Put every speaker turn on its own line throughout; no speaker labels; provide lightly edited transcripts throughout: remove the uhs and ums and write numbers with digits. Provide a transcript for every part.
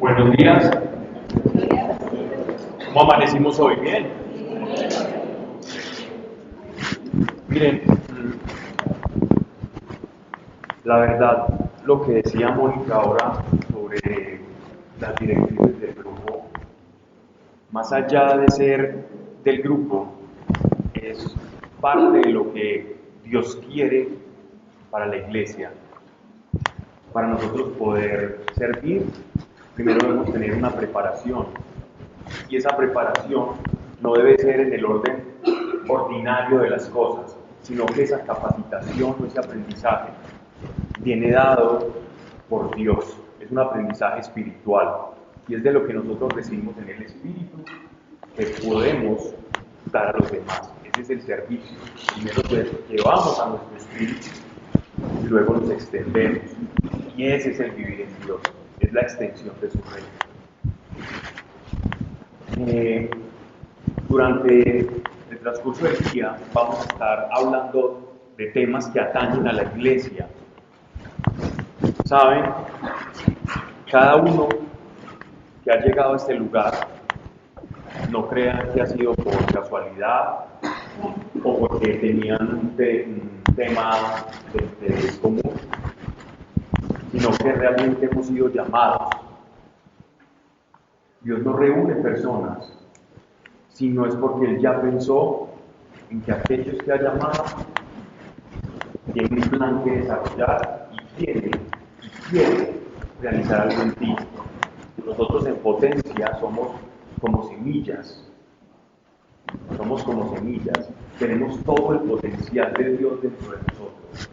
Buenos días. ¿Cómo amanecimos hoy? Bien. Miren, la verdad, lo que decía Mónica ahora sobre las directrices del grupo, más allá de ser del grupo, es parte de lo que Dios quiere para la iglesia. Para nosotros poder servir, primero debemos tener una preparación. Y esa preparación no debe ser en el orden ordinario de las cosas, sino que esa capacitación o ese aprendizaje viene dado por Dios. Es un aprendizaje espiritual y es de lo que nosotros recibimos en el Espíritu que podemos dar a los demás. Ese es el servicio. Primero llevamos a nuestro Espíritu y luego nos extendemos. Y ese es el vivir en Dios, es la extensión de su reino. Durante el transcurso del día vamos a estar hablando de temas que atañen a la iglesia. ¿Saben? Cada uno que ha llegado a este lugar, no crean que ha sido por casualidad o porque tenían un tema de interés común, sino que realmente hemos sido llamados. Dios no reúne personas, sino es porque Él ya pensó en que aquellos que ha llamado tienen un plan que desarrollar y quiere realizar algo en ti. Nosotros en potencia somos como semillas. Somos como semillas. Tenemos todo el potencial de Dios dentro de nosotros.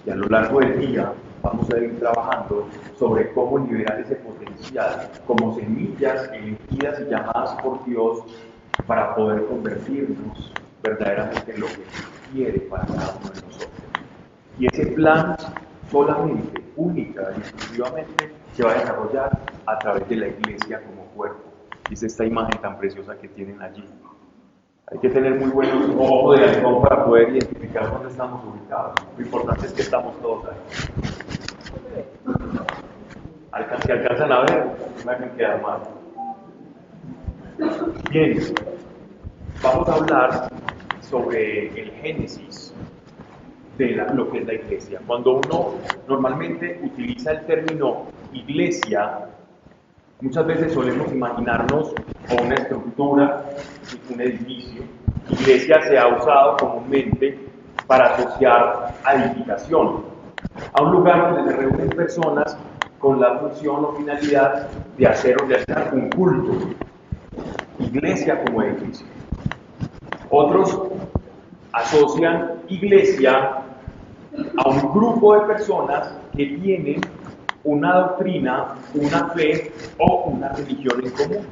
Y a lo largo del día vamos a ir trabajando sobre cómo liberar ese potencial como semillas elegidas y llamadas por Dios para poder convertirnos verdaderamente en lo que quiere para cada uno de nosotros. Y ese plan solamente, única y exclusivamente, se va a desarrollar a través de la iglesia como cuerpo. Y es esta imagen tan preciosa que tienen allí. Hay que tener muy buenos ojos de halcón para poder identificar dónde estamos ubicados. Lo importante es que estamos todos ahí. Si alcanzan a ver, no hay que quedar mal. Bien, vamos a hablar sobre el génesis de lo que es la iglesia. Cuando uno normalmente utiliza el término iglesia, muchas veces solemos imaginarnos una estructura, un edificio. Iglesia se ha usado comúnmente para asociar a edificación, a un lugar donde se reúnen personas con la función o finalidad de hacer o realizar un culto. Iglesia como edificio. Otros asocian iglesia a un grupo de personas que tienen una doctrina, una fe o una religión en común.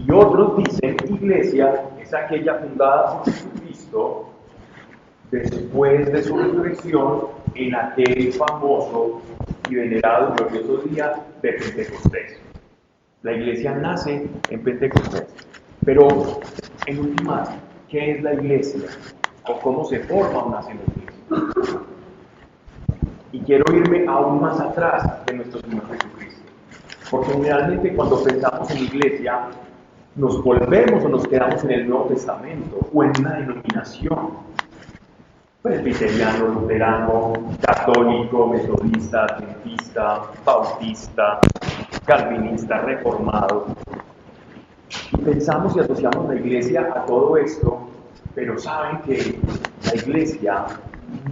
Y otros dicen iglesia es aquella fundada por Jesucristo después de su resurrección en aquel famoso y venerado y glorioso día de Pentecostés. La iglesia nace en Pentecostés. Pero, en últimas, ¿qué es la iglesia? ¿O cómo se forma una iglesia? Y quiero irme aún más atrás de nuestro Señor Jesucristo. Porque generalmente cuando pensamos en iglesia, nos volvemos o nos quedamos en el Nuevo Testamento o en una denominación. Presbiteriano, luterano, católico, metodista, adventista, bautista, calvinista, reformado. Y pensamos y asociamos la iglesia a todo esto, pero saben que la iglesia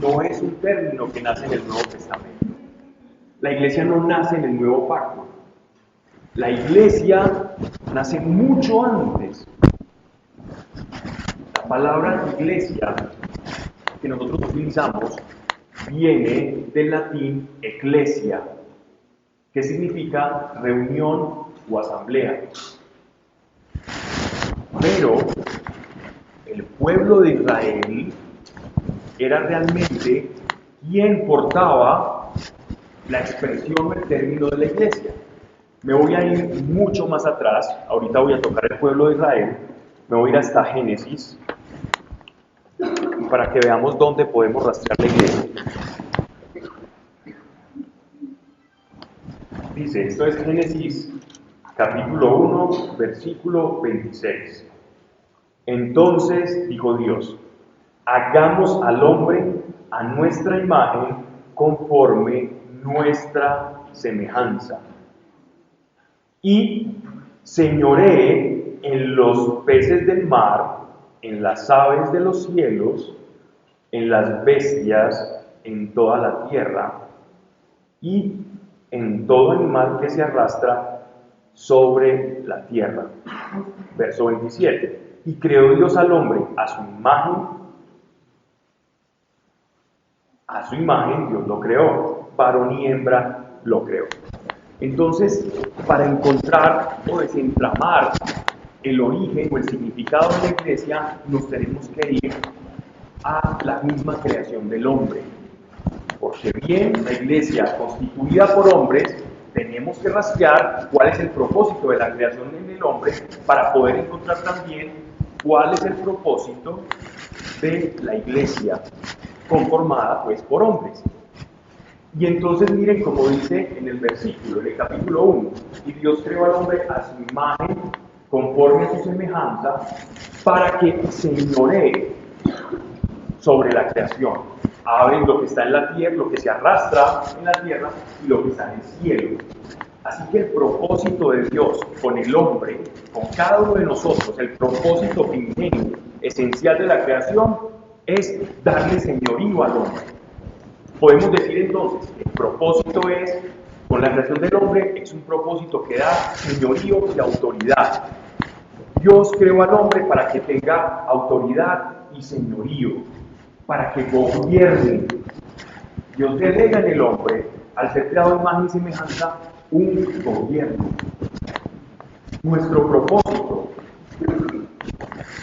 no es un término que nace en el Nuevo Testamento. La iglesia no nace en el Nuevo Pacto. La iglesia nace mucho antes. La palabra iglesia que nosotros utilizamos viene del latín ecclesia, que significa reunión o asamblea. Pero el pueblo de Israel era realmente quien portaba la expresión o el término de la iglesia. Me voy a ir mucho más atrás, ahorita voy a tocar el pueblo de Israel, Me voy a ir hasta Génesis para que veamos dónde podemos rastrear la iglesia. Dice, esto es Génesis capítulo 1, versículo 26. Entonces dijo Dios, hagamos al hombre a nuestra imagen conforme nuestra semejanza, y señoree en los peces del mar, en las aves de los cielos, en las bestias, en toda la tierra, y en todo animal que se arrastra sobre la tierra. Verso 27. Y creó Dios al hombre a su imagen Dios lo creó, varón y hembra lo creó. Entonces, para encontrar o desentramar el origen o el significado de la iglesia, nos tenemos que ir a la misma creación del hombre. Porque bien, la iglesia constituida por hombres, tenemos que rastrear cuál es el propósito de la creación en el hombre para poder encontrar también cuál es el propósito de la iglesia conformada pues por hombres. Y entonces miren como dice en el versículo, en el capítulo 1, y Dios creó al hombre a su imagen, conforme a su semejanza, para que señoree sobre la creación. Aves, lo que está en la tierra, lo que se arrastra en la tierra y lo que está en el cielo. Así que el propósito de Dios con el hombre, con cada uno de nosotros, el propósito primigenio, esencial de la creación, es darle señorío al hombre. Podemos decir entonces que el propósito es, con la creación del hombre, es un propósito que da señorío y autoridad. Dios creó al hombre para que tenga autoridad y señorío, para que gobierne. Dios delega en el hombre, al ser creado en imagen y semejanza, un gobierno. Nuestro propósito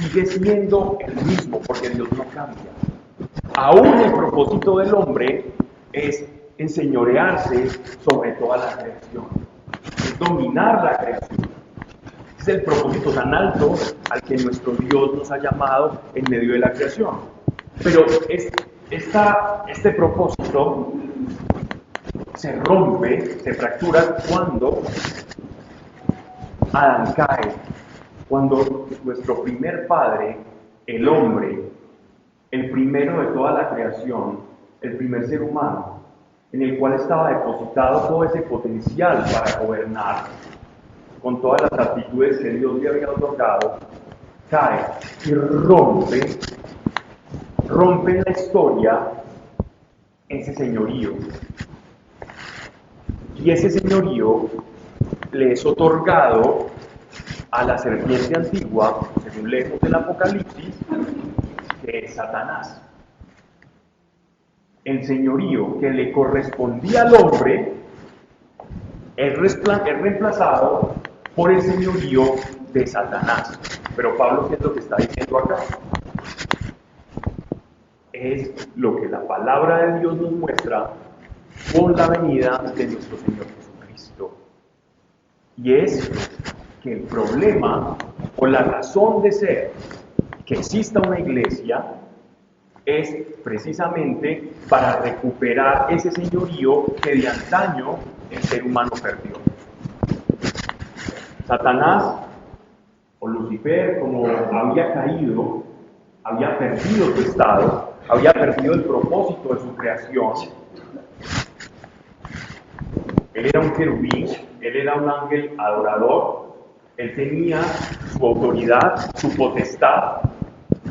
sigue siendo el mismo, porque Dios no cambia. Aún el propósito del hombre es enseñorearse sobre toda la creación, es dominar la creación. Es el propósito tan alto al que nuestro Dios nos ha llamado en medio de la creación. Pero este propósito se rompe, se fractura cuando Adán cae, cuando nuestro primer padre, el hombre, el primero de toda la creación, el primer ser humano, en el cual estaba depositado todo ese potencial para gobernar, con todas las aptitudes que Dios le había otorgado, cae y rompe en la historia ese señorío. Y ese señorío le es otorgado a la serpiente antigua, según leemos en Apocalipsis, que es Satanás. El señorío que le correspondía al hombre es reemplazado por el señorío de Satanás. Pero Pablo, ¿qué es lo que está diciendo acá? Es lo que la palabra de Dios nos muestra con la venida de nuestro Señor Jesucristo. Y es que el problema o la razón de ser que exista una iglesia es precisamente para recuperar ese señorío que de antaño el ser humano perdió. Satanás o Lucifer, como había caído, había perdido su estado, había perdido el propósito de su creación. Él era un querubín, él era un ángel adorador, él tenía su autoridad, su potestad,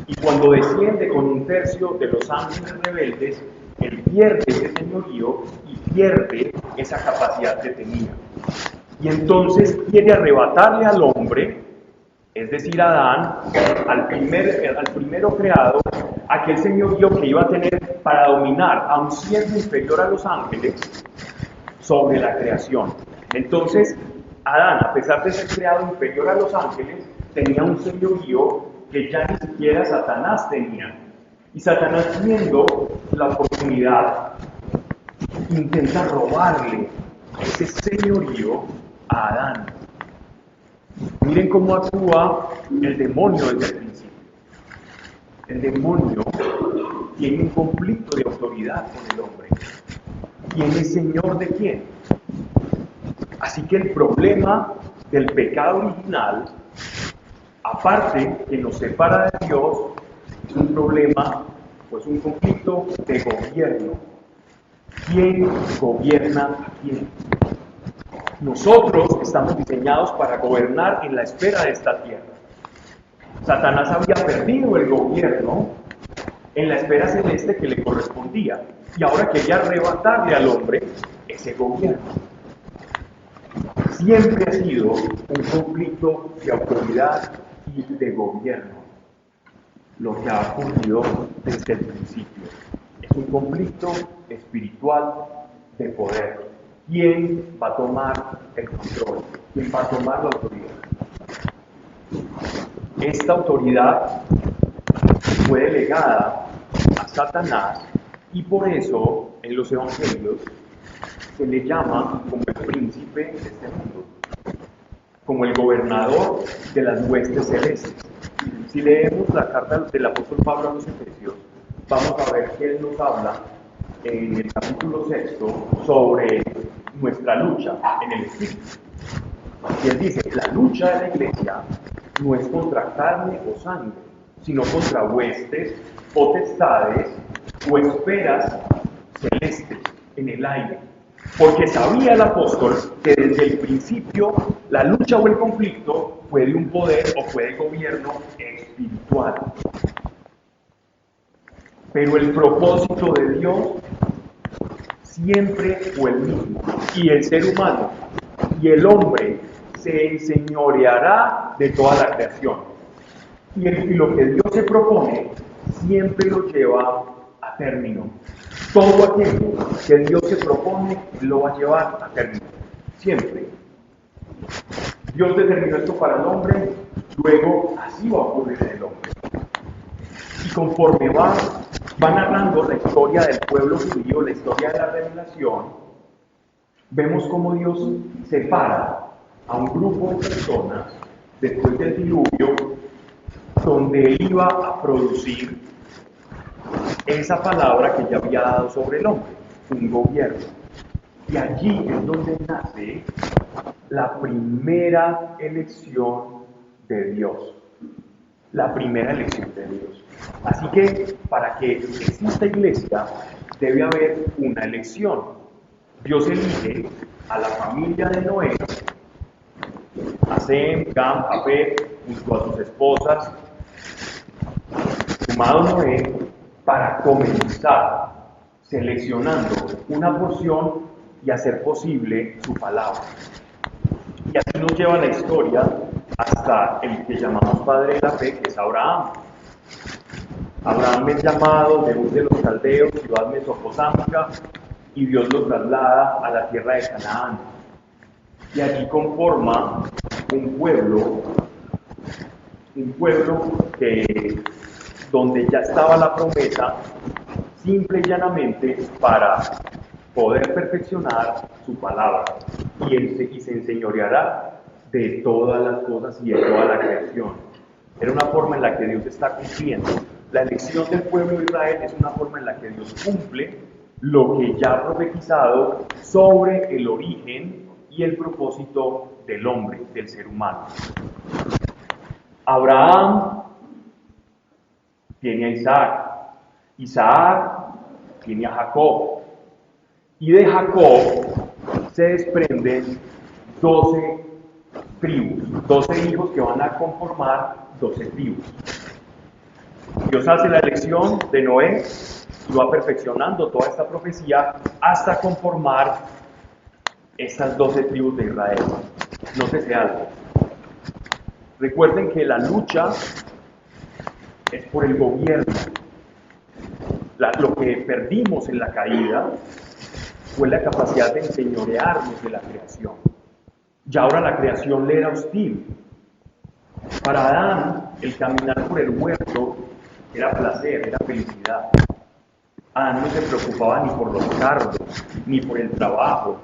y cuando desciende con un tercio de los ángeles rebeldes, él pierde ese señorío y pierde esa capacidad que tenía. Y entonces quiere arrebatarle al hombre, es decir, a Adán, al primero creado, aquel señorío que iba a tener para dominar, aun siendo inferior a los ángeles, sobre la creación. Entonces, Adán, a pesar de ser creado inferior a los ángeles, tenía un señorío que ya ni siquiera Satanás tenía. Y Satanás, viendo la oportunidad, intenta robarle ese señorío a Adán. Miren cómo actúa el demonio desde el principio. El demonio tiene un conflicto de autoridad con el hombre. ¿Quién es señor de quién? Así que el problema del pecado original, aparte que nos separa de Dios, es un problema, pues un conflicto de gobierno. ¿Quién gobierna a quién? Nosotros estamos diseñados para gobernar en la esfera de esta tierra. Satanás había perdido el gobierno en la esfera celeste que le correspondía y ahora quería arrebatarle al hombre ese gobierno. Siempre ha sido un conflicto de autoridad y de gobierno lo que ha ocurrido desde el principio. Es un conflicto espiritual de poder. ¿Quién va a tomar el control? ¿Quién va a tomar la autoridad? Esta autoridad fue delegada a Satanás y por eso en los evangelios se le llama como el príncipe de este mundo, como el gobernador de las huestes celestes. Si leemos la carta del apóstol Pablo a los Efesios, vamos a ver que él nos habla en el capítulo 6 sobre nuestra lucha en el espíritu. Y él dice, la lucha de la iglesia no es contra carne o sangre, sino contra huestes, potestades o esferas celestes en el aire. Porque sabía el apóstol que desde el principio la lucha o el conflicto fue de un poder o fue de gobierno espiritual. Pero el propósito de Dios siempre fue el mismo. Y el ser humano y el hombre se enseñoreará de toda la creación. Y lo que Dios se propone siempre lo lleva a término. Todo aquello que Dios se propone lo va a llevar a término. Siempre. Dios determinó esto para el hombre, luego así va a ocurrir en el hombre. Y conforme va narrando la historia del pueblo judío, la historia de la revelación, vemos cómo Dios separa a un grupo de personas después del diluvio, donde Él iba a producir esa palabra que ya había dado sobre el hombre, un gobierno. Y allí es donde nace la primera elección de Dios. La primera elección de Dios. Así que para que exista iglesia debe haber una elección. Dios elige a la familia de Noé, a Sem, Cam, Jafet, junto a sus esposas, sumado Noé, para comenzar seleccionando una porción y hacer posible su palabra. Y así nos lleva la historia hasta el que llamamos padre de la fe, que es Abraham. Abraham es llamado de Ur de los Caldeos, ciudad mesopotámica, y Dios lo traslada a la tierra de Canaán. Y allí conforma un pueblo que, donde ya estaba la promesa, simple y llanamente para poder perfeccionar su palabra. Y se enseñoreará de todas las cosas y de toda la creación. Era una forma en la que Dios está cumpliendo. La elección del pueblo de Israel es una forma en la que Dios cumple lo que ya ha profetizado sobre el origen y el propósito del hombre, del ser humano. Abraham tiene a Isaac, Isaac tiene a Jacob, y de Jacob se desprenden 12 tribus, 12 hijos que van a conformar 12 tribus. Dios hace la elección de Noé y va perfeccionando toda esta profecía hasta conformar estas 12 tribus de Israel. Nótese algo. Recuerden que la lucha es por el gobierno. Lo que perdimos en la caída fue la capacidad de enseñorearnos de la creación. Y ahora la creación le era hostil. Para Adán, el caminar por el huerto era placer, era felicidad. Adán no se preocupaba ni por los cardos, ni por el trabajo,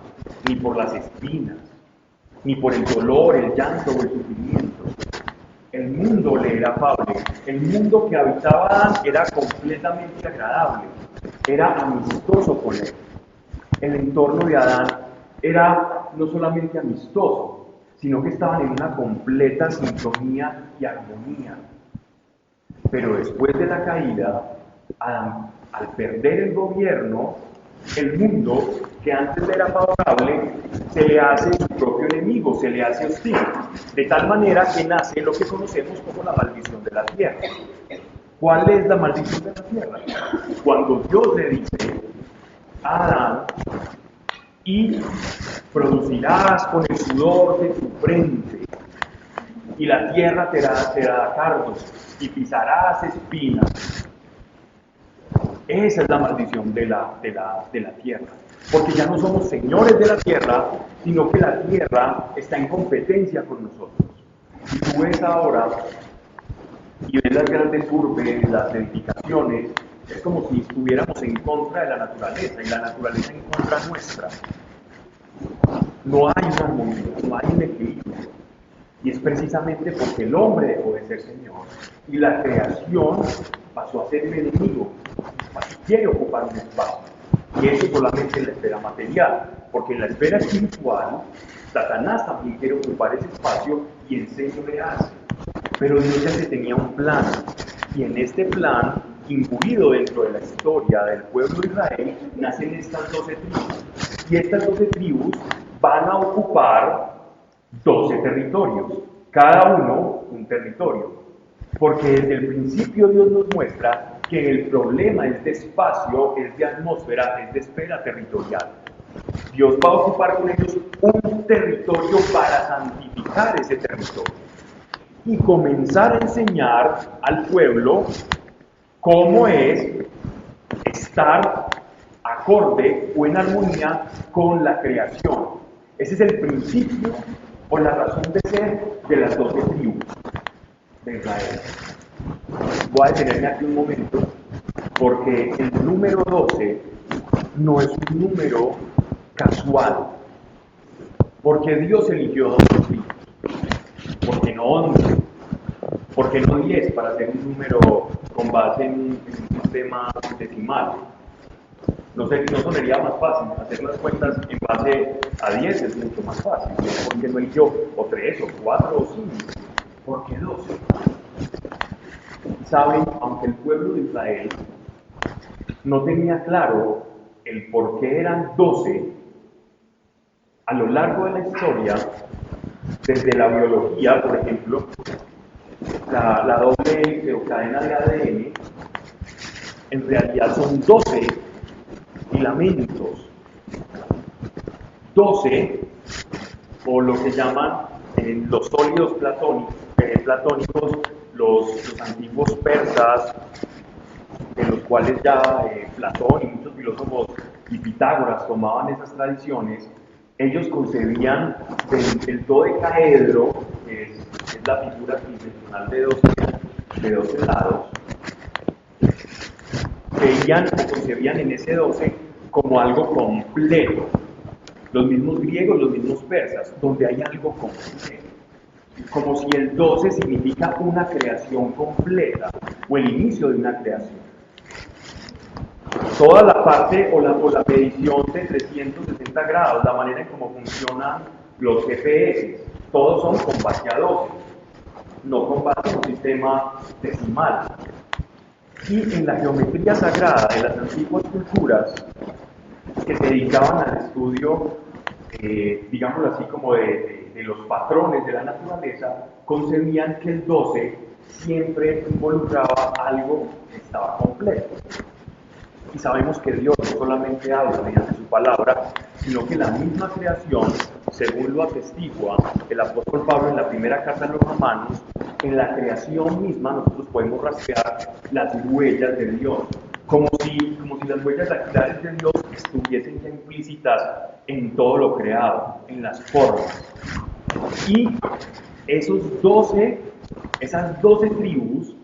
ni por las espinas. ni por el dolor, el llanto o el sufrimiento. El mundo le era afable, el mundo que habitaba Adán era completamente agradable, era amistoso con él. El entorno de Adán era no solamente amistoso, sino que estaban en una completa sintonía y armonía. Pero después de la caída, Adán, al perder el gobierno, el mundo que antes era favorable se le hace su propio enemigo, se le hace hostil, de tal manera que nace lo que conocemos como la maldición de la tierra. ¿Cuál es la maldición de la tierra? Cuando Dios le dice a Adán, y producirás con el sudor de tu frente, y la tierra te dará cardos, y pisarás espinas. Esa es la maldición de la tierra. Porque ya no somos señores de la tierra, sino que la tierra está en competencia con nosotros. Y tú ves ahora, y ves las grandes urbes, las edificaciones, es como si estuviéramos en contra de la naturaleza, y la naturaleza en contra nuestra. No hay una armonía, no hay un equilibrio. Y es precisamente porque el hombre dejó de ser Señor y la creación pasó a ser el enemigo, quiere ocupar un espacio. Y eso solamente en la esfera material, porque en la esfera espiritual, Satanás también quiere ocupar ese espacio y enseñorearse. Pero Dios ya se tenía un plan, y en este plan, incluido dentro de la historia del pueblo de Israel, nacen estas 12 tribus. Y estas 12 tribus van a ocupar 12 territorios, cada uno un territorio, porque desde el principio Dios nos muestra que el problema es de espacio, es de atmósfera, es de esfera territorial. Dios va a ocupar con ellos un territorio para santificar ese territorio y comenzar a enseñar al pueblo cómo es estar acorde o en armonía con la creación. Ese es el principio o la razón de ser de las 12 tribus de Israel. Voy a detenerme aquí un momento, porque el número 12 no es un número casual, porque Dios eligió 12 tribus, porque no 11, porque no 10 para hacer un número con base en un sistema decimal. No sonaría más fácil, hacer las cuentas en base a 10 es mucho más fácil, porque no eligió o 3 o 4 o 5, porque 12. Saben, aunque el pueblo de Israel no tenía claro el por qué eran 12, a lo largo de la historia, desde la biología, por ejemplo, la doble o cadena de ADN, en realidad son 12 filamentos, 12, o lo que llaman los sólidos platónicos, los antiguos persas, de los cuales ya Platón y muchos filósofos y Pitágoras tomaban esas tradiciones. Ellos concebían el dodecaedro, que es la figura tridimensional de 12 lados, veían o concebían en ese 12 como algo completo. Los mismos griegos, los mismos persas, donde hay algo completo. Como si el 12 significa una creación completa o el inicio de una creación. Toda la parte o la medición de 360 grados, la manera en cómo funcionan los GPS, todos son con base a 12, no con base a un sistema decimal. Y en la geometría sagrada de las antiguas culturas que se dedicaban al estudio, digámoslo así, como de los patrones de la naturaleza, concebían que el 12 siempre involucraba algo que estaba completo. Y sabemos que Dios no solamente habla mediante su palabra, sino que la misma creación, según lo atestigua el apóstol Pablo en la primera carta a los Romanos, en la creación misma nosotros podemos rastrear las huellas de Dios, como si las huellas dactilares de Dios estuviesen ya implícitas en todo lo creado, en las formas. Y esas 12 tribus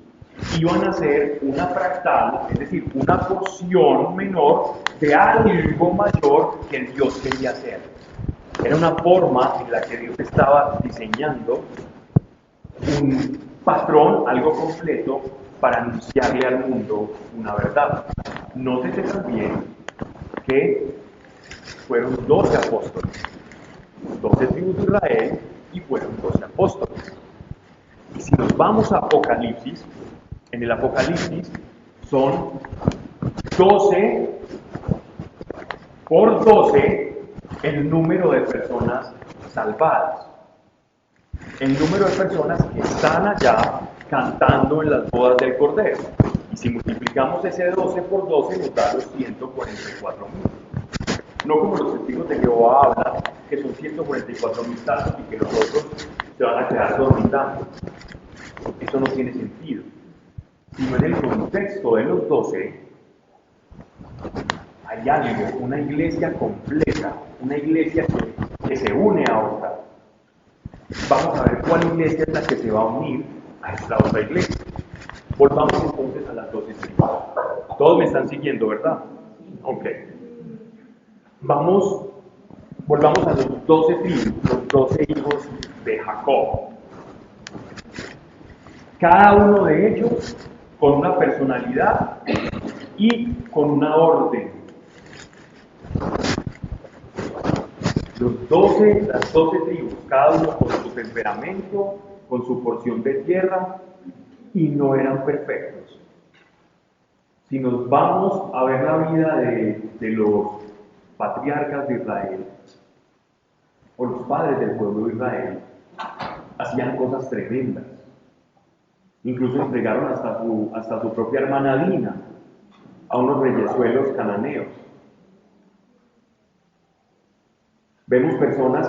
iban a ser una fractal, es decir, una porción menor de algo mayor que Dios quería hacer. Era una forma en la que Dios estaba diseñando un patrón, algo completo, para anunciarle al mundo una verdad. Nótese también que fueron 12 apóstoles, 12 tribus de Israel y fueron 12 apóstoles. Y si nos vamos a Apocalipsis, en el Apocalipsis son 12 por 12 el número de personas salvadas. El número de personas que están allá cantando en las bodas del Cordero. Y si multiplicamos ese 12 por 12 nos da los 144.000. No como los testigos de Jehová hablan, que son 144.000 salvos y que los otros se van a quedar dormitando. Eso no tiene sentido. Sino en el contexto de los 12 hay algo, una iglesia completa, una iglesia que se une a otra. Vamos a ver cuál iglesia es la que se va a unir a esta otra iglesia. Volvamos entonces a las 12 tribus. Todos me están siguiendo, ¿verdad? Ok. Volvamos a los 12 tribus, los 12 hijos de Jacob. Cada uno de ellos con una personalidad y con una orden. Las 12 tribus, cada uno con su temperamento, con su porción de tierra, y no eran perfectos. Si nos vamos a ver la vida de los patriarcas de Israel, o los padres del pueblo de Israel, hacían cosas tremendas. Incluso entregaron hasta su propia hermana Dina a unos reyesuelos cananeos. Vemos personas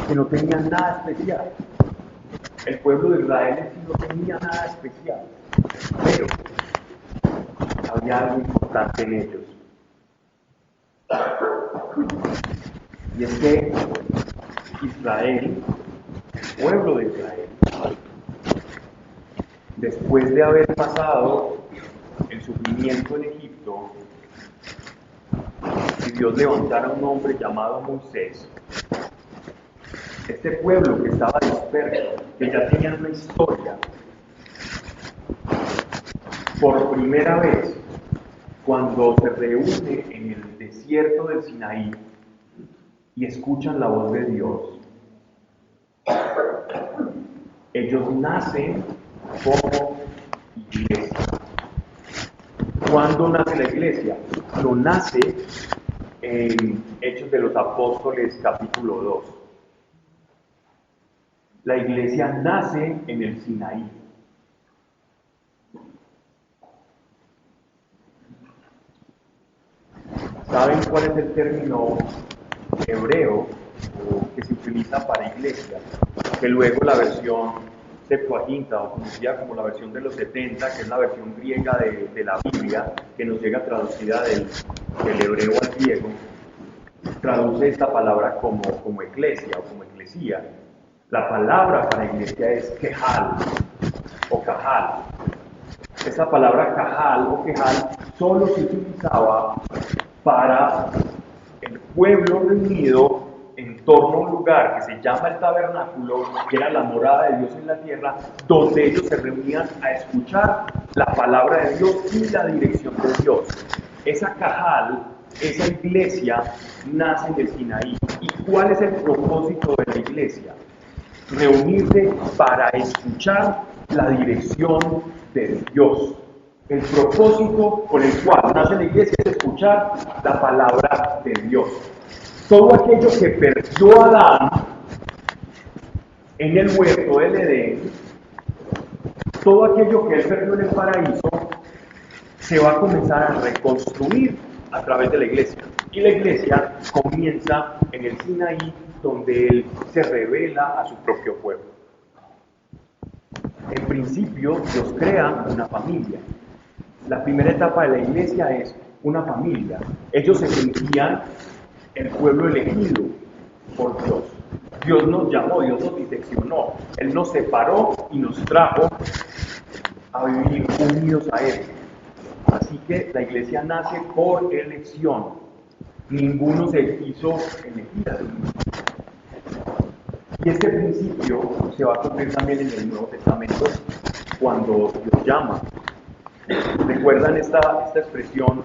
que no tenían nada especial. El pueblo de Israel en sí no tenía nada especial, pero había algo importante en ellos. Y es que Israel, el pueblo de Israel, después de haber pasado el sufrimiento en Egipto, y Dios levantara a un hombre llamado Moisés, este pueblo que estaba disperso, que ya tenía una historia, por primera vez, cuando se reúne en el desierto del Sinaí y escuchan la voz de Dios, ellos nacen como iglesia. ¿Cuándo nace la iglesia? No nace en Hechos de los Apóstoles capítulo 2. La iglesia nace en el Sinaí. ¿Saben cuál es el término hebreo que se utiliza para iglesia? Que luego la versión Septuaginta, o conocida como la versión de los 70, que es la versión griega de la Biblia, que nos llega traducida del hebreo al griego, traduce esta palabra como eclesia o como eclesía. La palabra para iglesia es kehal o kahal. Esa palabra kahal o kehal solo se utilizaba para el pueblo reunido en torno a un lugar que se llama el tabernáculo, que era la morada de Dios en la tierra, donde ellos se reunían a escuchar la palabra de Dios y la dirección de Dios. Esa kahal, esa iglesia, nace en el Sinaí. ¿Y cuál es el propósito de la iglesia? Reunirse para escuchar la dirección de Dios. El propósito con el cual nace la iglesia es escuchar la palabra de Dios. Todo aquello que perdió Adán en el huerto del Edén, todo aquello que él perdió en el paraíso, se va a comenzar a reconstruir a través de la iglesia. Y la iglesia comienza en el Sinaí, donde él se revela a su propio pueblo. En principio, Dios crea una familia. La primera etapa de la iglesia es una familia. Ellos se sentían el pueblo elegido por Dios. Dios nos llamó, Dios nos diseccionó. Él nos separó y nos trajo a vivir unidos a Él. Así que la iglesia nace por elección. ninguno se hizo elegir a sí mismo. Y este principio se va a cumplir también en el Nuevo Testamento cuando Dios llama. ¿Recuerdan esta expresión?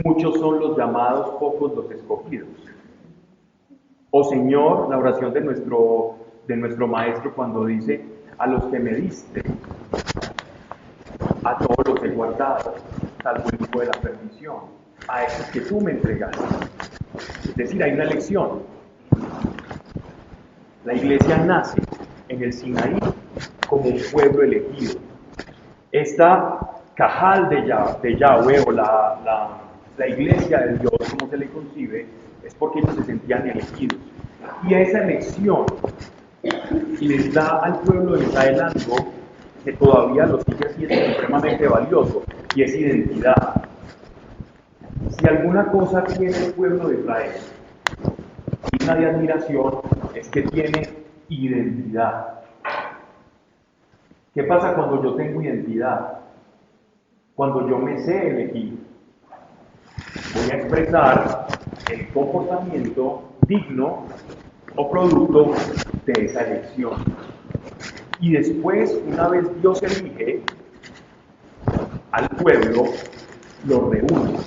Muchos son los llamados, pocos los escogidos. O Señor, la oración de nuestro Maestro cuando dice, a los que me diste, a todos los he guardado, salvo el hijo de la perdición, a esos que tú me entregaste. Es decir, hay una lección. La iglesia nace en el Sinaí como un pueblo elegido. Esta cajal de Yahweh, o la iglesia de Dios, como se le concibe, es porque ellos se sentían elegidos. Y esa elección les da al pueblo de Israel algo que todavía lo sigue siendo supremamente valioso, y es identidad. Si alguna cosa tiene el pueblo de Israel, digna de admiración, es que tiene identidad. ¿Qué pasa cuando yo tengo identidad? Cuando yo me sé elegir, voy a expresar el comportamiento digno o producto de esa elección. Y después, una vez Dios elige al pueblo, lo reúne.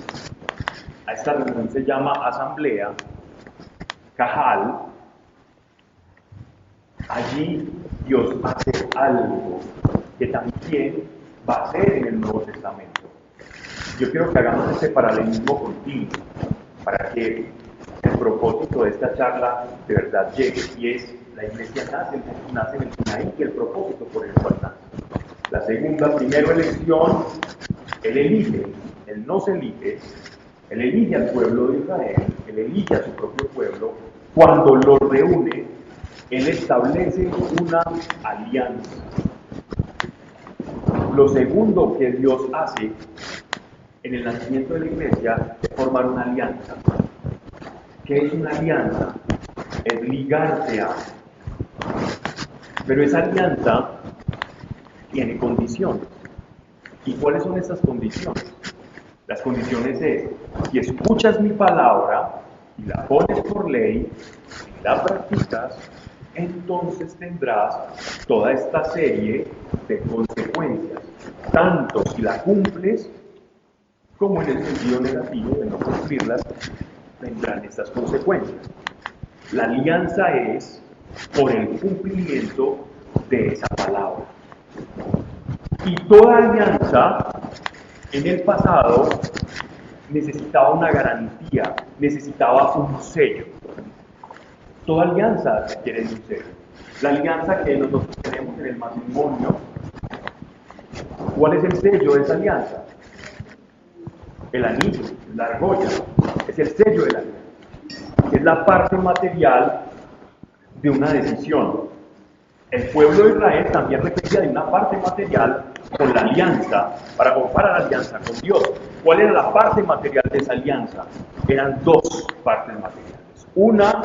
A esta reunión se llama asamblea, cajal. Allí Dios hace algo que también va a hacer en el Nuevo Testamento. Yo quiero que hagamos este paralelismo continuo para que el propósito de esta charla de verdad llegue, y es la iglesia nace en el Sinaí, y el propósito por el cual nace. La segunda, primero elección, él elige, él no se elige, él elige al pueblo de Israel, él elige a su propio pueblo. Cuando lo reúne, él establece una alianza. Lo segundo que Dios hace en el nacimiento de la iglesia es formar una alianza. ¿Qué es una alianza? Es ligarse a. Pero esa alianza tiene condiciones. ¿Y cuáles son esas condiciones? Las condiciones es, si escuchas mi palabra y la pones por ley y la practicas, entonces tendrás toda esta serie de consecuencias, tanto si la cumples como en el sentido negativo de no cumplirlas, vendrán estas consecuencias. La alianza es por el cumplimiento de esa palabra. Y toda alianza en el pasado necesitaba una garantía, necesitaba un sello. Toda alianza requiere un sello. La alianza que nosotros tenemos en el matrimonio, ¿cuál es el sello de esa alianza? El anillo, la argolla, es el sello de la alianza. Es la parte material de una decisión. El pueblo de Israel también requería de una parte material con la alianza, para comparar la alianza con Dios. ¿Cuál era la parte material de esa alianza? Eran dos partes materiales. Una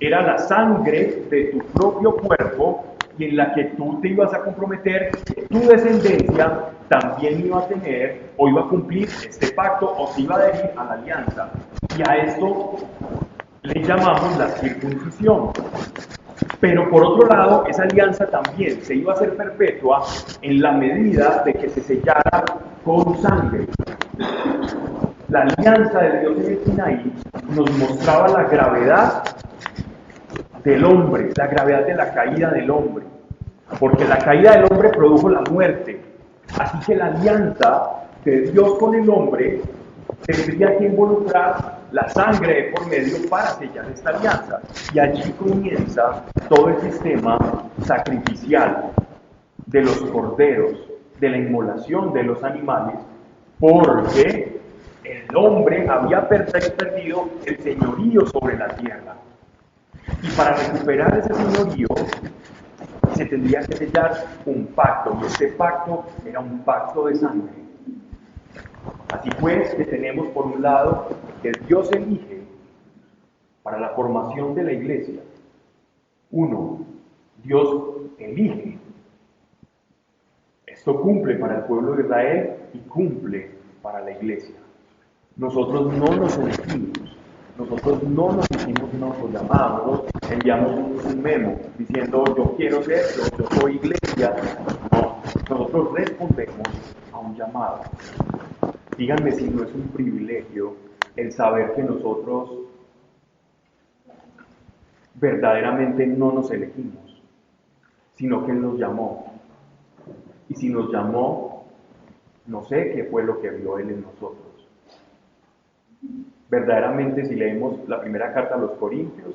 era la sangre de tu propio cuerpo, y en la que tú te ibas a comprometer que tu descendencia también iba a tener o iba a cumplir este pacto o se iba a adherir a la alianza. Y a esto le llamamos la circuncisión. Pero por otro lado, esa alianza también se iba a hacer perpetua en la medida de que se sellara con sangre. La alianza de Dios en el Sinaí nos mostraba la gravedad del hombre, la gravedad de la caída del hombre, porque la caída del hombre produjo la muerte. Así que la alianza de Dios con el hombre tendría que involucrar la sangre de por medio para sellar esta alianza. Y allí comienza todo el sistema sacrificial de los corderos, de la inmolación de los animales, porque el hombre había perdido el señorío sobre la tierra. Y para recuperar ese señorío se tendría que sellar un pacto, y este pacto era un pacto de sangre. Así pues, que tenemos por un lado que Dios elige para la formación de la iglesia. Uno, Dios elige. Esto cumple para el pueblo de Israel y cumple para la iglesia. Nosotros no nos elegimos. Nosotros no nos hicimos un autollamado, no nos enviamos un memo diciendo yo quiero ser, yo soy iglesia. No, nosotros respondemos a un llamado. Díganme si no es un privilegio el saber que nosotros verdaderamente no nos elegimos, sino que Él nos llamó. Y si nos llamó, no sé qué fue lo que vio Él en nosotros. Verdaderamente, si leemos la primera carta a los Corintios,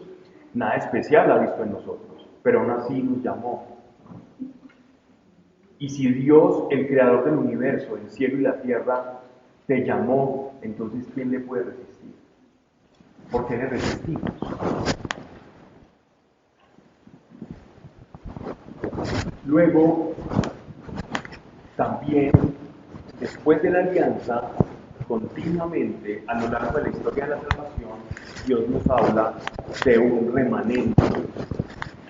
nada especial ha visto en nosotros, pero aún así nos llamó. Y si Dios, el creador del universo, el cielo y la tierra, te llamó, entonces ¿quién le puede resistir? ¿Por qué le resistimos? Luego, también, después de la alianza, continuamente, a lo largo de la historia de la salvación, Dios nos habla de un remanente.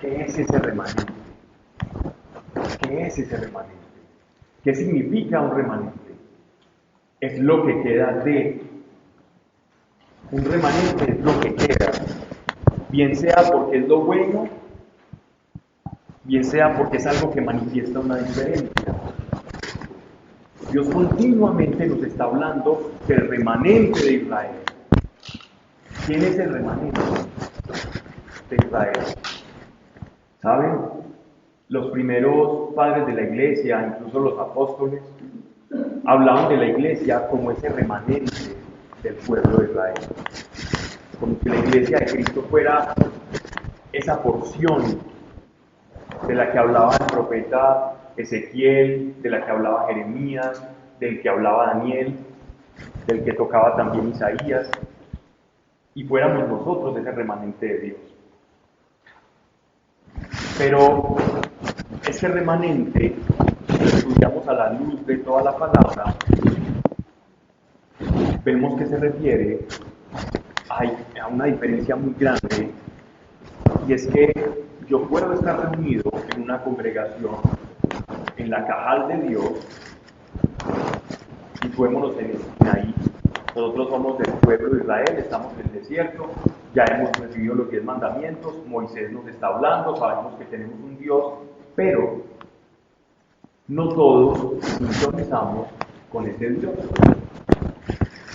¿Qué es ese remanente? ¿Qué es ese remanente? ¿Qué significa un remanente? Es lo que queda de. Un remanente es lo que queda, bien sea porque es lo bueno, bien sea porque es algo que manifiesta una diferencia. Dios continuamente nos está hablando del remanente de Israel. ¿Quién es el remanente de Israel? ¿Saben? Los primeros padres de la iglesia, incluso los apóstoles, hablaban de la iglesia como ese remanente del pueblo de Israel. Como si la iglesia de Cristo fuera esa porción de la que hablaba el profeta Ezequiel, de la que hablaba Jeremías, del que hablaba Daniel, del que tocaba también Isaías, y fuéramos nosotros ese remanente de Dios. Pero ese remanente, si lo estudiamos a la luz de toda la palabra, vemos que se refiere a una diferencia muy grande, y es que yo puedo estar reunido en una congregación, en la Cajal de Dios, situémonos en ahí. Nosotros somos del pueblo de Israel, estamos en el desierto, ya hemos recibido los 10 mandamientos, Moisés nos está hablando, sabemos que tenemos un Dios, pero no todos sintonizamos con ese Dios.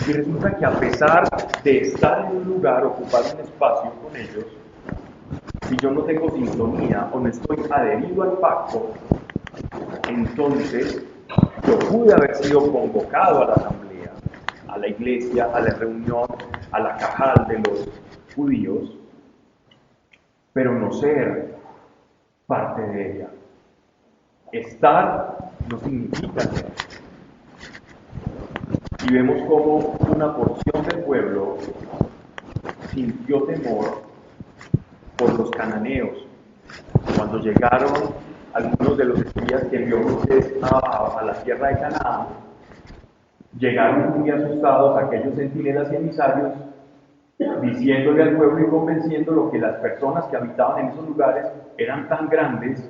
Y resulta que a pesar de estar en un lugar, ocupar un espacio con ellos, si yo no tengo sintonía o no estoy adherido al pacto, entonces yo pude haber sido convocado a la asamblea, a la iglesia, a la reunión, a la cajal de los judíos, pero no ser parte de ella. Estar no significa ser. Y vemos cómo una porción del pueblo sintió temor por los cananeos. Cuando llegaron algunos de los espías que envió Moisés a la tierra de Canaán, llegaron muy asustados aquellos centinelas y emisarios, diciéndole al pueblo y convenciéndolo que las personas que habitaban en esos lugares eran tan grandes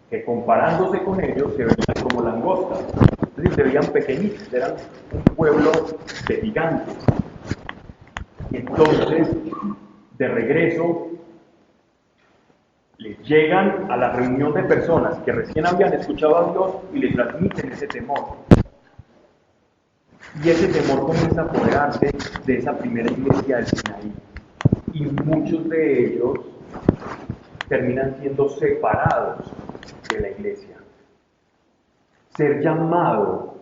que comparándose con ellos se veían como langostas, es decir, se veían pequeñitos, eran un pueblo de gigantes. Y entonces, de regreso, les llegan a la reunión de personas que recién habían escuchado a Dios y le transmiten ese temor. Y ese temor comienza a apoderarse de esa primera iglesia del Sinaí. Y muchos de ellos terminan siendo separados de la iglesia. Ser llamado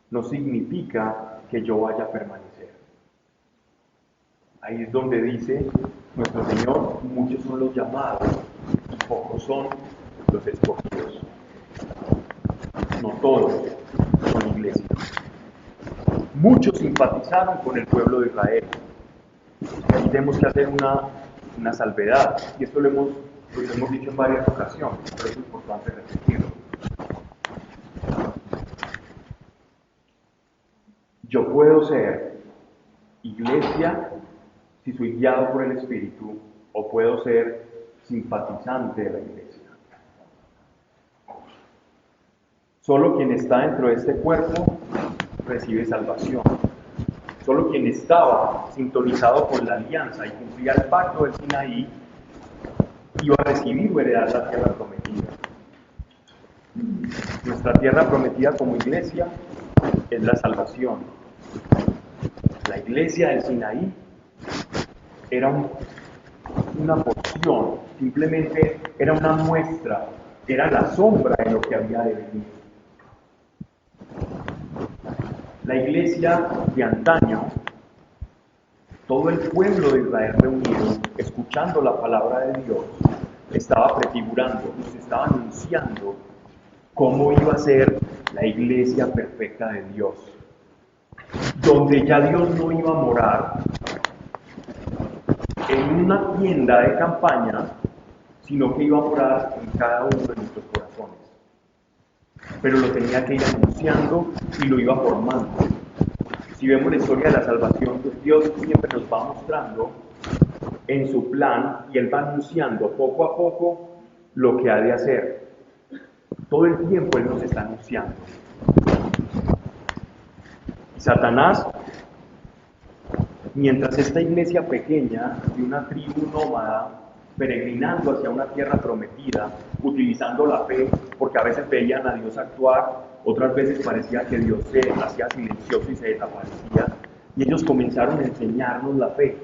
no significa que yo vaya a permanecer. Ahí es donde dice nuestro Señor, muchos son los llamados y pocos son los escogidos. No todos son iglesia. Muchos simpatizaron con el pueblo de Israel. Ahí tenemos que hacer una salvedad, y esto lo hemos dicho en varias ocasiones, pero es importante repetirlo. Yo puedo ser iglesia si soy guiado por el Espíritu, o puedo ser simpatizante de la iglesia. Solo quien está dentro de este cuerpo recibe salvación. Solo quien estaba sintonizado con la alianza y cumplía el pacto del Sinaí iba a recibir o heredar la tierra prometida. Nuestra tierra prometida como iglesia es la salvación. La iglesia del Sinaí era una porción, simplemente era una muestra, era la sombra de lo que había de venir. La iglesia de antaño, todo el pueblo de Israel reunido, escuchando la palabra de Dios, estaba prefigurando, nos estaba anunciando cómo iba a ser la iglesia perfecta de Dios, donde ya Dios no iba a morar en una tienda de campaña, sino que iba a morar en cada uno de nuestros corazones. Pero lo tenía que ir anunciando y lo iba formando. Si vemos la historia de la salvación, pues Dios siempre nos va mostrando en su plan y Él va anunciando poco a poco lo que ha de hacer. Todo el tiempo Él nos está anunciando. Y Satanás, mientras esta iglesia pequeña de una tribu nómada, peregrinando hacia una tierra prometida, utilizando la fe, porque a veces veían a Dios actuar, otras veces parecía que Dios se hacía silencioso y se desaparecía, y ellos comenzaron a enseñarnos la fe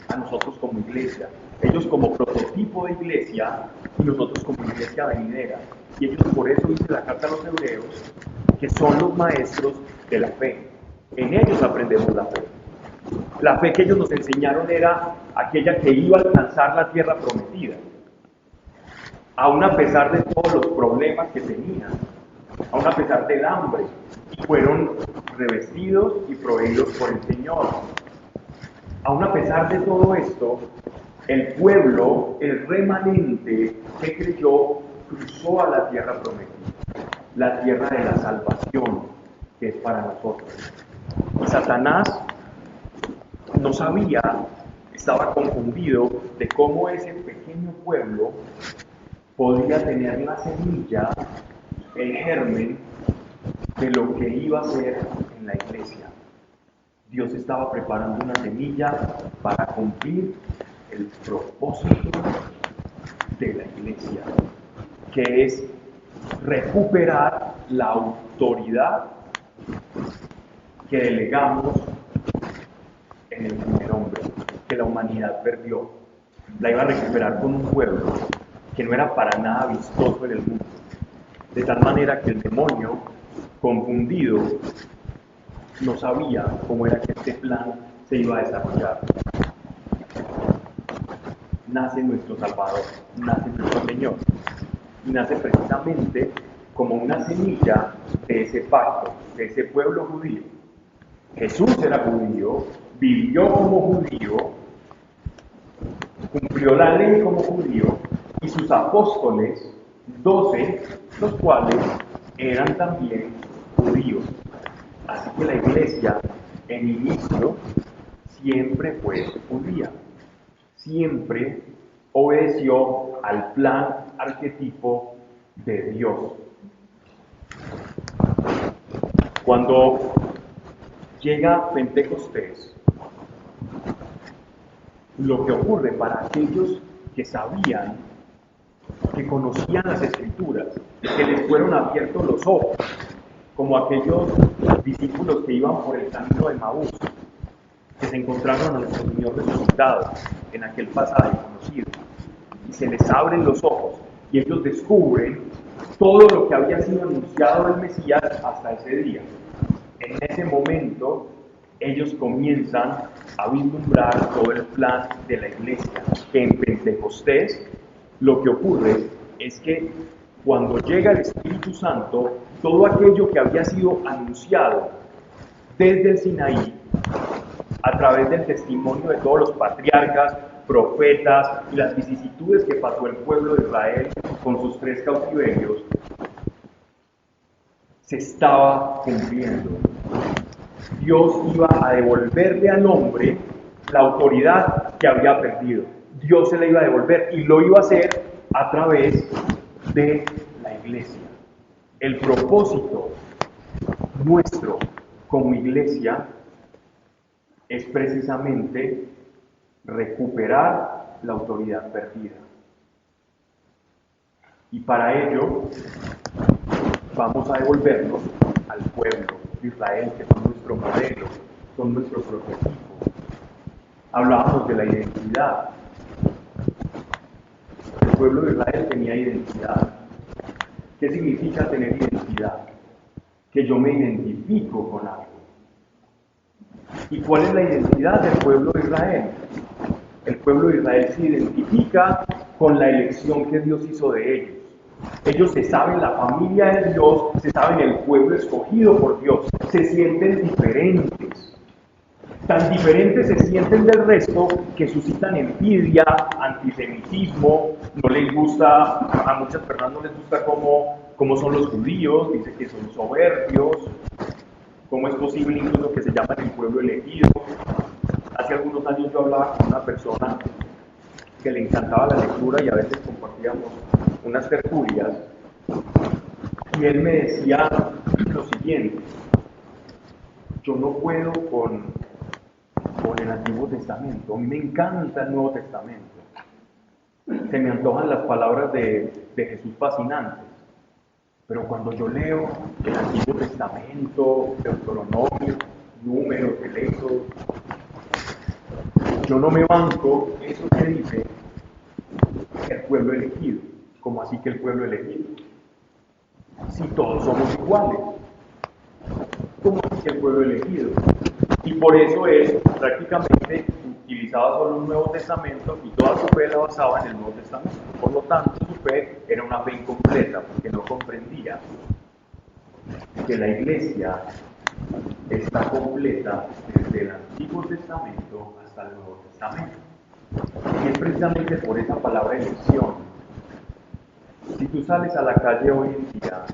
a nosotros como iglesia, ellos como prototipo de iglesia y nosotros como iglesia venidera, y ellos por eso dice la carta a los hebreos que son los maestros de la fe. En ellos aprendemos la fe. La fe que ellos nos enseñaron era aquella que iba a alcanzar la tierra prometida, aun a pesar de todos los problemas que tenían, aun a pesar del hambre, y fueron revestidos y proveídos por el Señor. Aun a pesar de todo esto, el pueblo, el remanente que creyó, cruzó a la tierra prometida, la tierra de la salvación, que es para nosotros. Y Satanás no sabía, estaba confundido de cómo ese pequeño pueblo podía tener la semilla, el germen de lo que iba a ser en la iglesia. Dios estaba preparando una semilla para cumplir el propósito de la iglesia, que es recuperar la autoridad que delegamos en el primer hombre, que la humanidad perdió. La iba a recuperar con un pueblo que no era para nada vistoso en el mundo, de tal manera que el demonio, confundido, no sabía cómo era que este plan se iba a desarrollar. Nace nuestro Salvador, nace nuestro Señor, y nace precisamente como una semilla de ese pacto, de ese pueblo judío. Jesús era judío, vivió como judío, cumplió la ley como judío, y sus apóstoles, 12, los cuales eran también judíos. Así que la iglesia, en inicio, siempre fue judía, siempre obedeció al plan arquetipo de Dios. Cuando llega Pentecostés, lo que ocurre para aquellos que sabían, que conocían las Escrituras, que les fueron abiertos los ojos, como aquellos discípulos que iban por el camino de Maús, que se encontraron a nuestro Señor resucitado en aquel pasaje conocido, y se les abren los ojos, y ellos descubren todo lo que había sido anunciado del Mesías hasta ese día. En ese momento, ellos comienzan a vislumbrar todo el plan de la iglesia. En Pentecostés, lo que ocurre es que cuando llega el Espíritu Santo, todo aquello que había sido anunciado desde el Sinaí, a través del testimonio de todos los patriarcas, profetas y las vicisitudes que pasó el pueblo de Israel con sus 3 cautiverios, se estaba cumpliendo. Dios iba a devolverle al hombre la autoridad que había perdido. Dios se la iba a devolver y lo iba a hacer a través de la iglesia. El propósito nuestro como iglesia es precisamente recuperar la autoridad perdida. Y para ello vamos a devolvernos al pueblo de Israel, que son nuestro modelo, son nuestro prototipo. Hablábamos de la identidad. El pueblo de Israel tenía identidad. ¿Qué significa tener identidad? Que yo me identifico con algo. ¿Y cuál es la identidad del pueblo de Israel? El pueblo de Israel se identifica con la elección que Dios hizo de ellos. Ellos se saben la familia de Dios, se saben el pueblo escogido por Dios, se sienten diferentes. Tan diferentes se sienten del resto que suscitan envidia, antisemitismo, no les gusta, a muchas personas no les gusta cómo son los judíos, dice que son soberbios, cómo es posible incluso que se llaman el pueblo elegido. Hace algunos años yo hablaba con una persona que le encantaba la lectura y a veces compartíamos unas tertulias, y él me decía lo siguiente: yo no puedo con el Antiguo Testamento, a mí me encanta el Nuevo Testamento, se me antojan las palabras de Jesús fascinantes, pero cuando yo leo el Antiguo Testamento, Deuteronomio, Números, el Éxodo, yo no me banco eso que dice el pueblo elegido. ¿Cómo así que el pueblo elegido? Si todos somos iguales. ¿Cómo así que el pueblo elegido? Y por eso él prácticamente utilizaba solo un Nuevo Testamento y toda su fe la basaba en el Nuevo Testamento. Por lo tanto, su fe era una fe incompleta porque no comprendía que la iglesia está completa desde el Antiguo Testamento hasta el Nuevo Testamento. Y es precisamente por esa palabra elección. Si tú sales a la calle hoy en día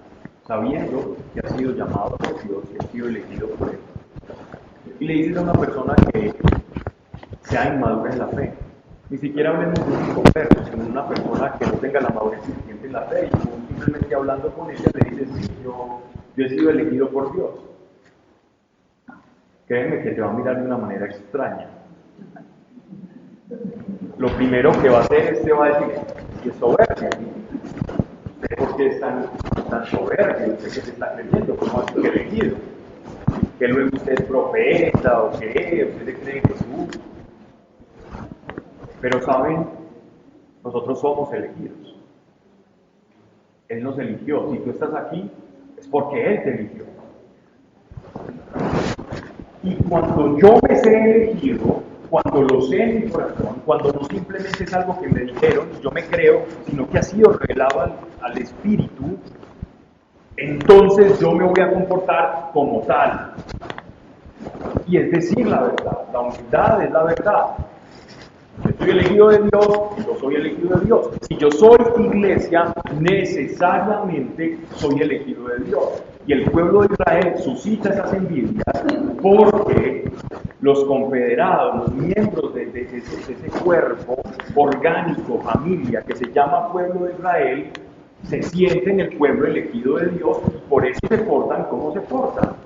sabiendo que has sido llamado por Dios y has sido elegido por Él, y le dices a una persona que sea inmadura en la fe, ni siquiera hablemos de un inconverso, sino de una persona que no tenga la madurez suficiente en la fe, y tú simplemente hablando con ella le dices: sí, yo he sido elegido por Dios. Créeme que te va a mirar de una manera extraña. Lo primero que va a hacer es te va a decir: ¿qué soberbia? ¿Usted por qué es tan soberbio? ¿Usted qué se está creyendo? ¿Cómo así que elegido? ¿Que luego usted es profeta o qué? ¿Usted se cree en Jesús? Pero saben, nosotros somos elegidos. Él nos eligió. Si tú estás aquí, es porque Él te eligió. Y cuando yo me sé elegido, cuando lo sé en mi corazón, cuando no simplemente es algo que me dijeron y yo me creo, sino que ha sido revelado al Espíritu, entonces yo me voy a comportar como tal. Y es decir la verdad, la humildad es la verdad. Yo soy elegido de Dios, yo soy elegido de Dios. Si yo soy iglesia, necesariamente soy elegido de Dios. Y el pueblo de Israel suscita esas envidias porque los confederados, los miembros de ese cuerpo orgánico, familia, que se llama pueblo de Israel, se sienten el pueblo elegido de Dios y por eso se portan como se portan.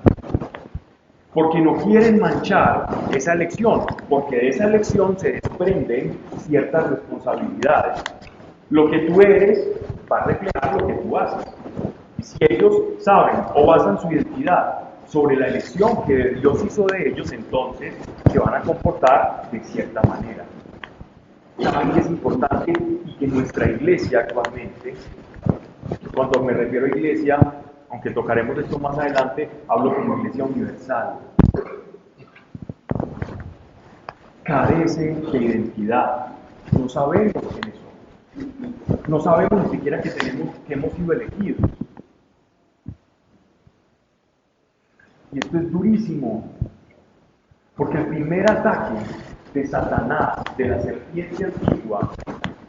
Porque no quieren manchar esa elección, porque de esa elección se desprenden ciertas responsabilidades. Lo que tú eres va a reflejar lo que tú haces. Y si ellos saben o basan su identidad sobre la elección que Dios hizo de ellos, entonces se van a comportar de cierta manera. Saben que es importante y que nuestra iglesia actualmente, cuando me refiero a iglesia, aunque tocaremos esto más adelante, hablo como iglesia universal. Carece de identidad. No sabemos quiénes somos. No sabemos ni siquiera que hemos sido elegidos. Y esto es durísimo, porque el primer ataque de Satanás, de la serpiente antigua,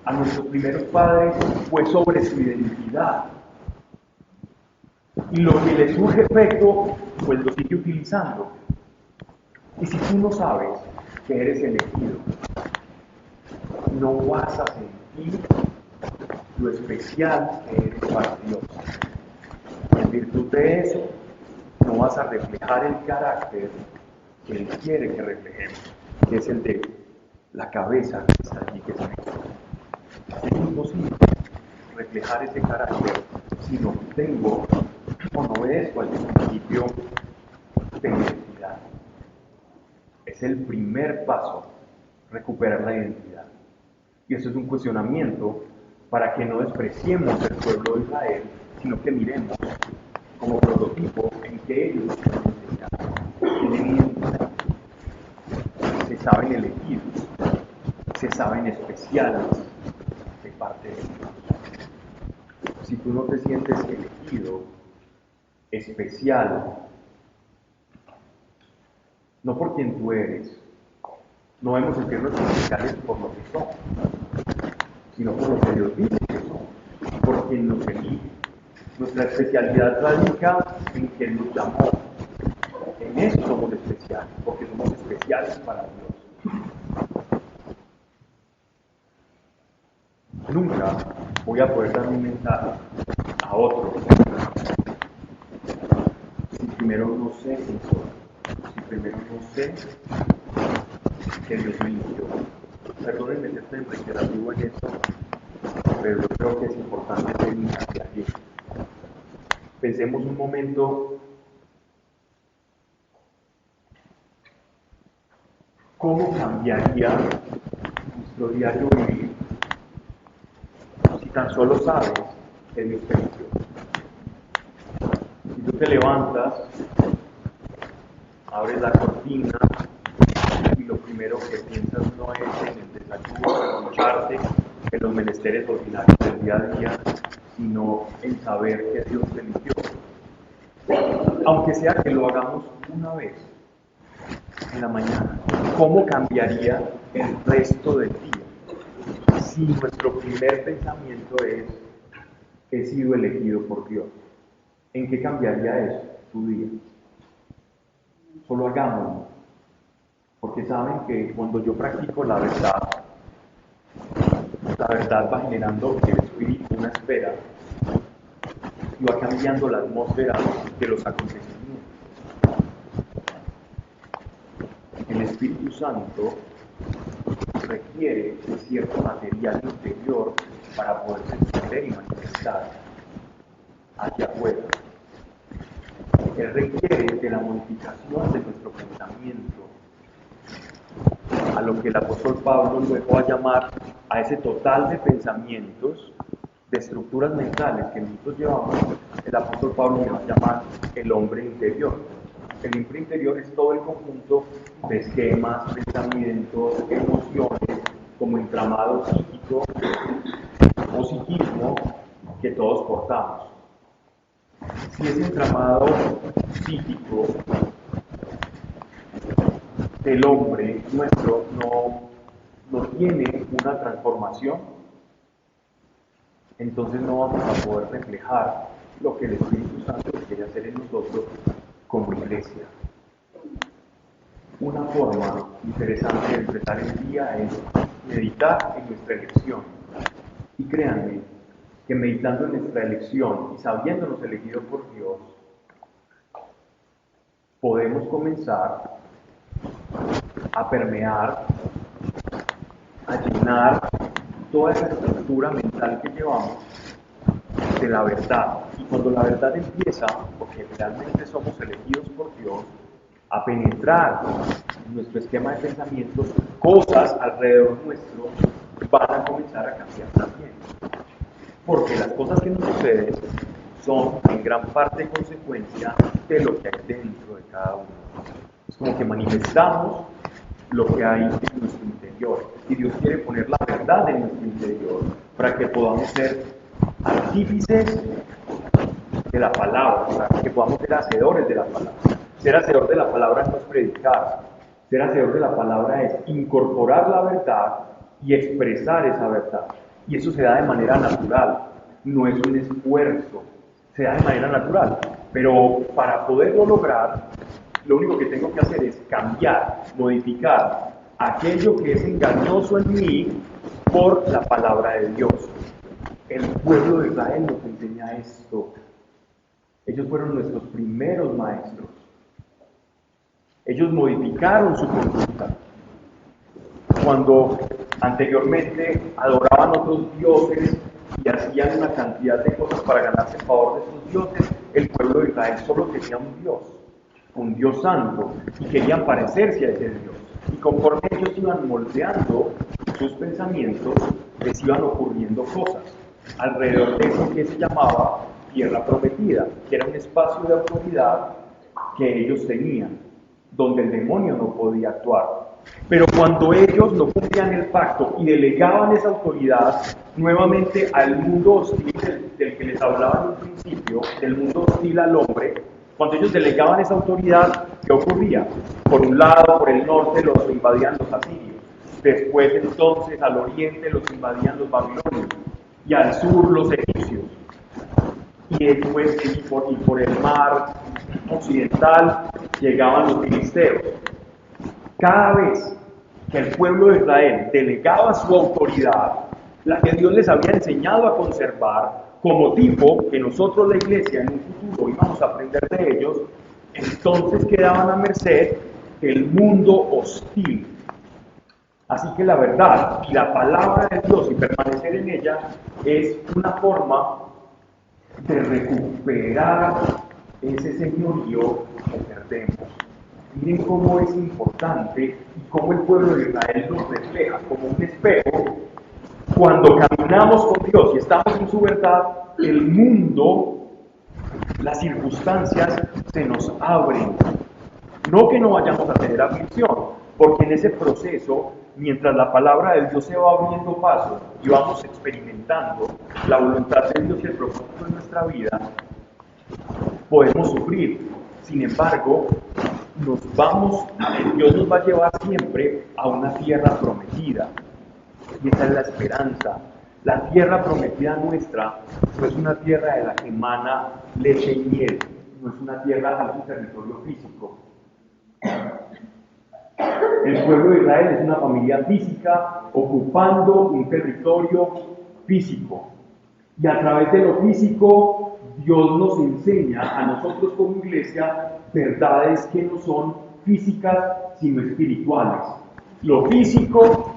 a nuestros primeros padres fue sobre su identidad. Y lo que le surge efecto, pues lo sigue utilizando. Y si tú no sabes que eres elegido, no vas a sentir lo especial que eres para Dios. En virtud de eso, no vas a reflejar el carácter que Él quiere que reflejemos, que es el de la cabeza que está allí, que es Cristo. Es imposible reflejar ese carácter si no tengo o no obedezco al principio de identidad. Es el primer paso, recuperar la identidad. Y eso es un cuestionamiento para que no despreciemos el pueblo de Israel, sino que miremos como prototipo en que ellos tienen identidad, se saben elegidos, se saben especiales de parte de Dios. Si tú no te sientes elegido, especial, no por quien tú eres, no vemos sentirnos especiales por lo que son, sino por lo que Dios dice que son, por quien nos elige. Nuestra especialidad radica en que Él nos llamó. En eso somos especiales, porque somos especiales para Dios. Nunca voy a poder dar un mensaje a otro si primero no sé quién soy, si primero no sé que Dios me eligió. Perdónenme ser tan reiterativo en esto, pero yo creo que es importante ser hacia allí. Pensemos un momento cómo cambiaría nuestro diario vivir si tan solo sabes que Dios te eligió. Si tú te levantas, abres la cortina y lo primero que piensas no es en el desayuno, en ducharte, en los menesteres ordinarios del día a día, sino en saber que Dios te eligió. Aunque sea que lo hagamos una vez en la mañana, ¿cómo cambiaría el resto del día si nuestro primer pensamiento es he sido elegido por Dios? ¿En qué cambiaría eso tu día? Solo hagámoslo, porque saben que cuando yo practico la verdad va generando en el espíritu una espera y va cambiando la atmósfera de los acontecimientos. El Espíritu Santo requiere de cierto material interior para poderse extender y manifestar hacia afuera. Él requiere de la modificación de nuestro pensamiento, a lo que el apóstol Pablo luego va a llamar a ese total de pensamientos, de estructuras mentales que nosotros llevamos. El apóstol Pablo le va a llamar el hombre interior. El hombre interior es todo el conjunto de esquemas, pensamientos, emociones, como entramado psíquico o psiquismo que todos portamos. Si ese entramado psíquico del hombre nuestro no tiene una transformación, entonces no vamos a poder reflejar lo que el Espíritu Santo quiere hacer en nosotros como iglesia. Una forma interesante de empezar el día es meditar en nuestra elección. Y créanme que meditando en nuestra elección y sabiéndonos elegidos por Dios, podemos comenzar a permear, a llenar toda esa estructura mental que llevamos de la verdad. Y cuando la verdad empieza, porque realmente somos elegidos por Dios, a penetrar en nuestro esquema de pensamientos, cosas alrededor nuestro van a comenzar a cambiar también. Porque las cosas que nos suceden son en gran parte consecuencia de lo que hay dentro de cada uno. Es como que manifestamos lo que hay en nuestro interior. Y Dios quiere poner la verdad en nuestro interior para que podamos ser artífices de la palabra, para que podamos ser hacedores de la palabra. Ser hacedor de la palabra no es predicar. Ser hacedor de la palabra es incorporar la verdad y expresar esa verdad. Y eso se da de manera natural, no es un esfuerzo, se da de manera natural. Pero para poderlo lograr, lo único que tengo que hacer es cambiar, modificar aquello que es engañoso en mí por la palabra de Dios. El pueblo de Israel nos enseña esto. Ellos fueron nuestros primeros maestros. Ellos modificaron su conducta. Cuando anteriormente adoraban otros dioses y hacían una cantidad de cosas para ganarse el favor de esos dioses, el pueblo de Israel solo quería un Dios santo, y querían parecerse a ese Dios. Y conforme ellos iban moldeando sus pensamientos, les iban ocurriendo cosas alrededor de eso que se llamaba Tierra Prometida, que era un espacio de autoridad que ellos tenían, donde el demonio no podía actuar. Pero cuando ellos no cumplían el pacto y delegaban esa autoridad nuevamente al mundo hostil del que les hablaba en un principio, del mundo hostil al hombre, cuando ellos delegaban esa autoridad, ¿qué ocurría? Por un lado, por el norte, los invadían los asirios. Después, entonces, al oriente los invadían los babilonios. Y al sur, los egipcios. Y después, y por el mar occidental, llegaban los filisteos. Cada vez que el pueblo de Israel delegaba su autoridad, la que Dios les había enseñado a conservar, como tipo que nosotros la iglesia en un futuro íbamos a aprender de ellos, entonces quedaban a merced del mundo hostil. Así que la verdad y la palabra de Dios y permanecer en ella es una forma de recuperar ese señorío que perdemos. Miren cómo es importante y cómo el pueblo de Israel nos refleja como un espejo. Cuando caminamos con Dios y estamos en su verdad, el mundo, las circunstancias se nos abren. No que no vayamos a tener aflicción, porque en ese proceso, mientras la palabra de Dios se va abriendo paso y vamos experimentando la voluntad de Dios y el propósito de nuestra vida, podemos sufrir. Sin embargo, Dios nos va a llevar siempre a una tierra prometida. Y esa es la esperanza. La tierra prometida nuestra no es una tierra de la que emana leche y miel, no es una tierra de un territorio físico. El pueblo de Israel es una familia física ocupando un territorio físico. Y a través de lo físico, Dios nos enseña a nosotros como iglesia verdades que no son físicas, sino espirituales. Lo físico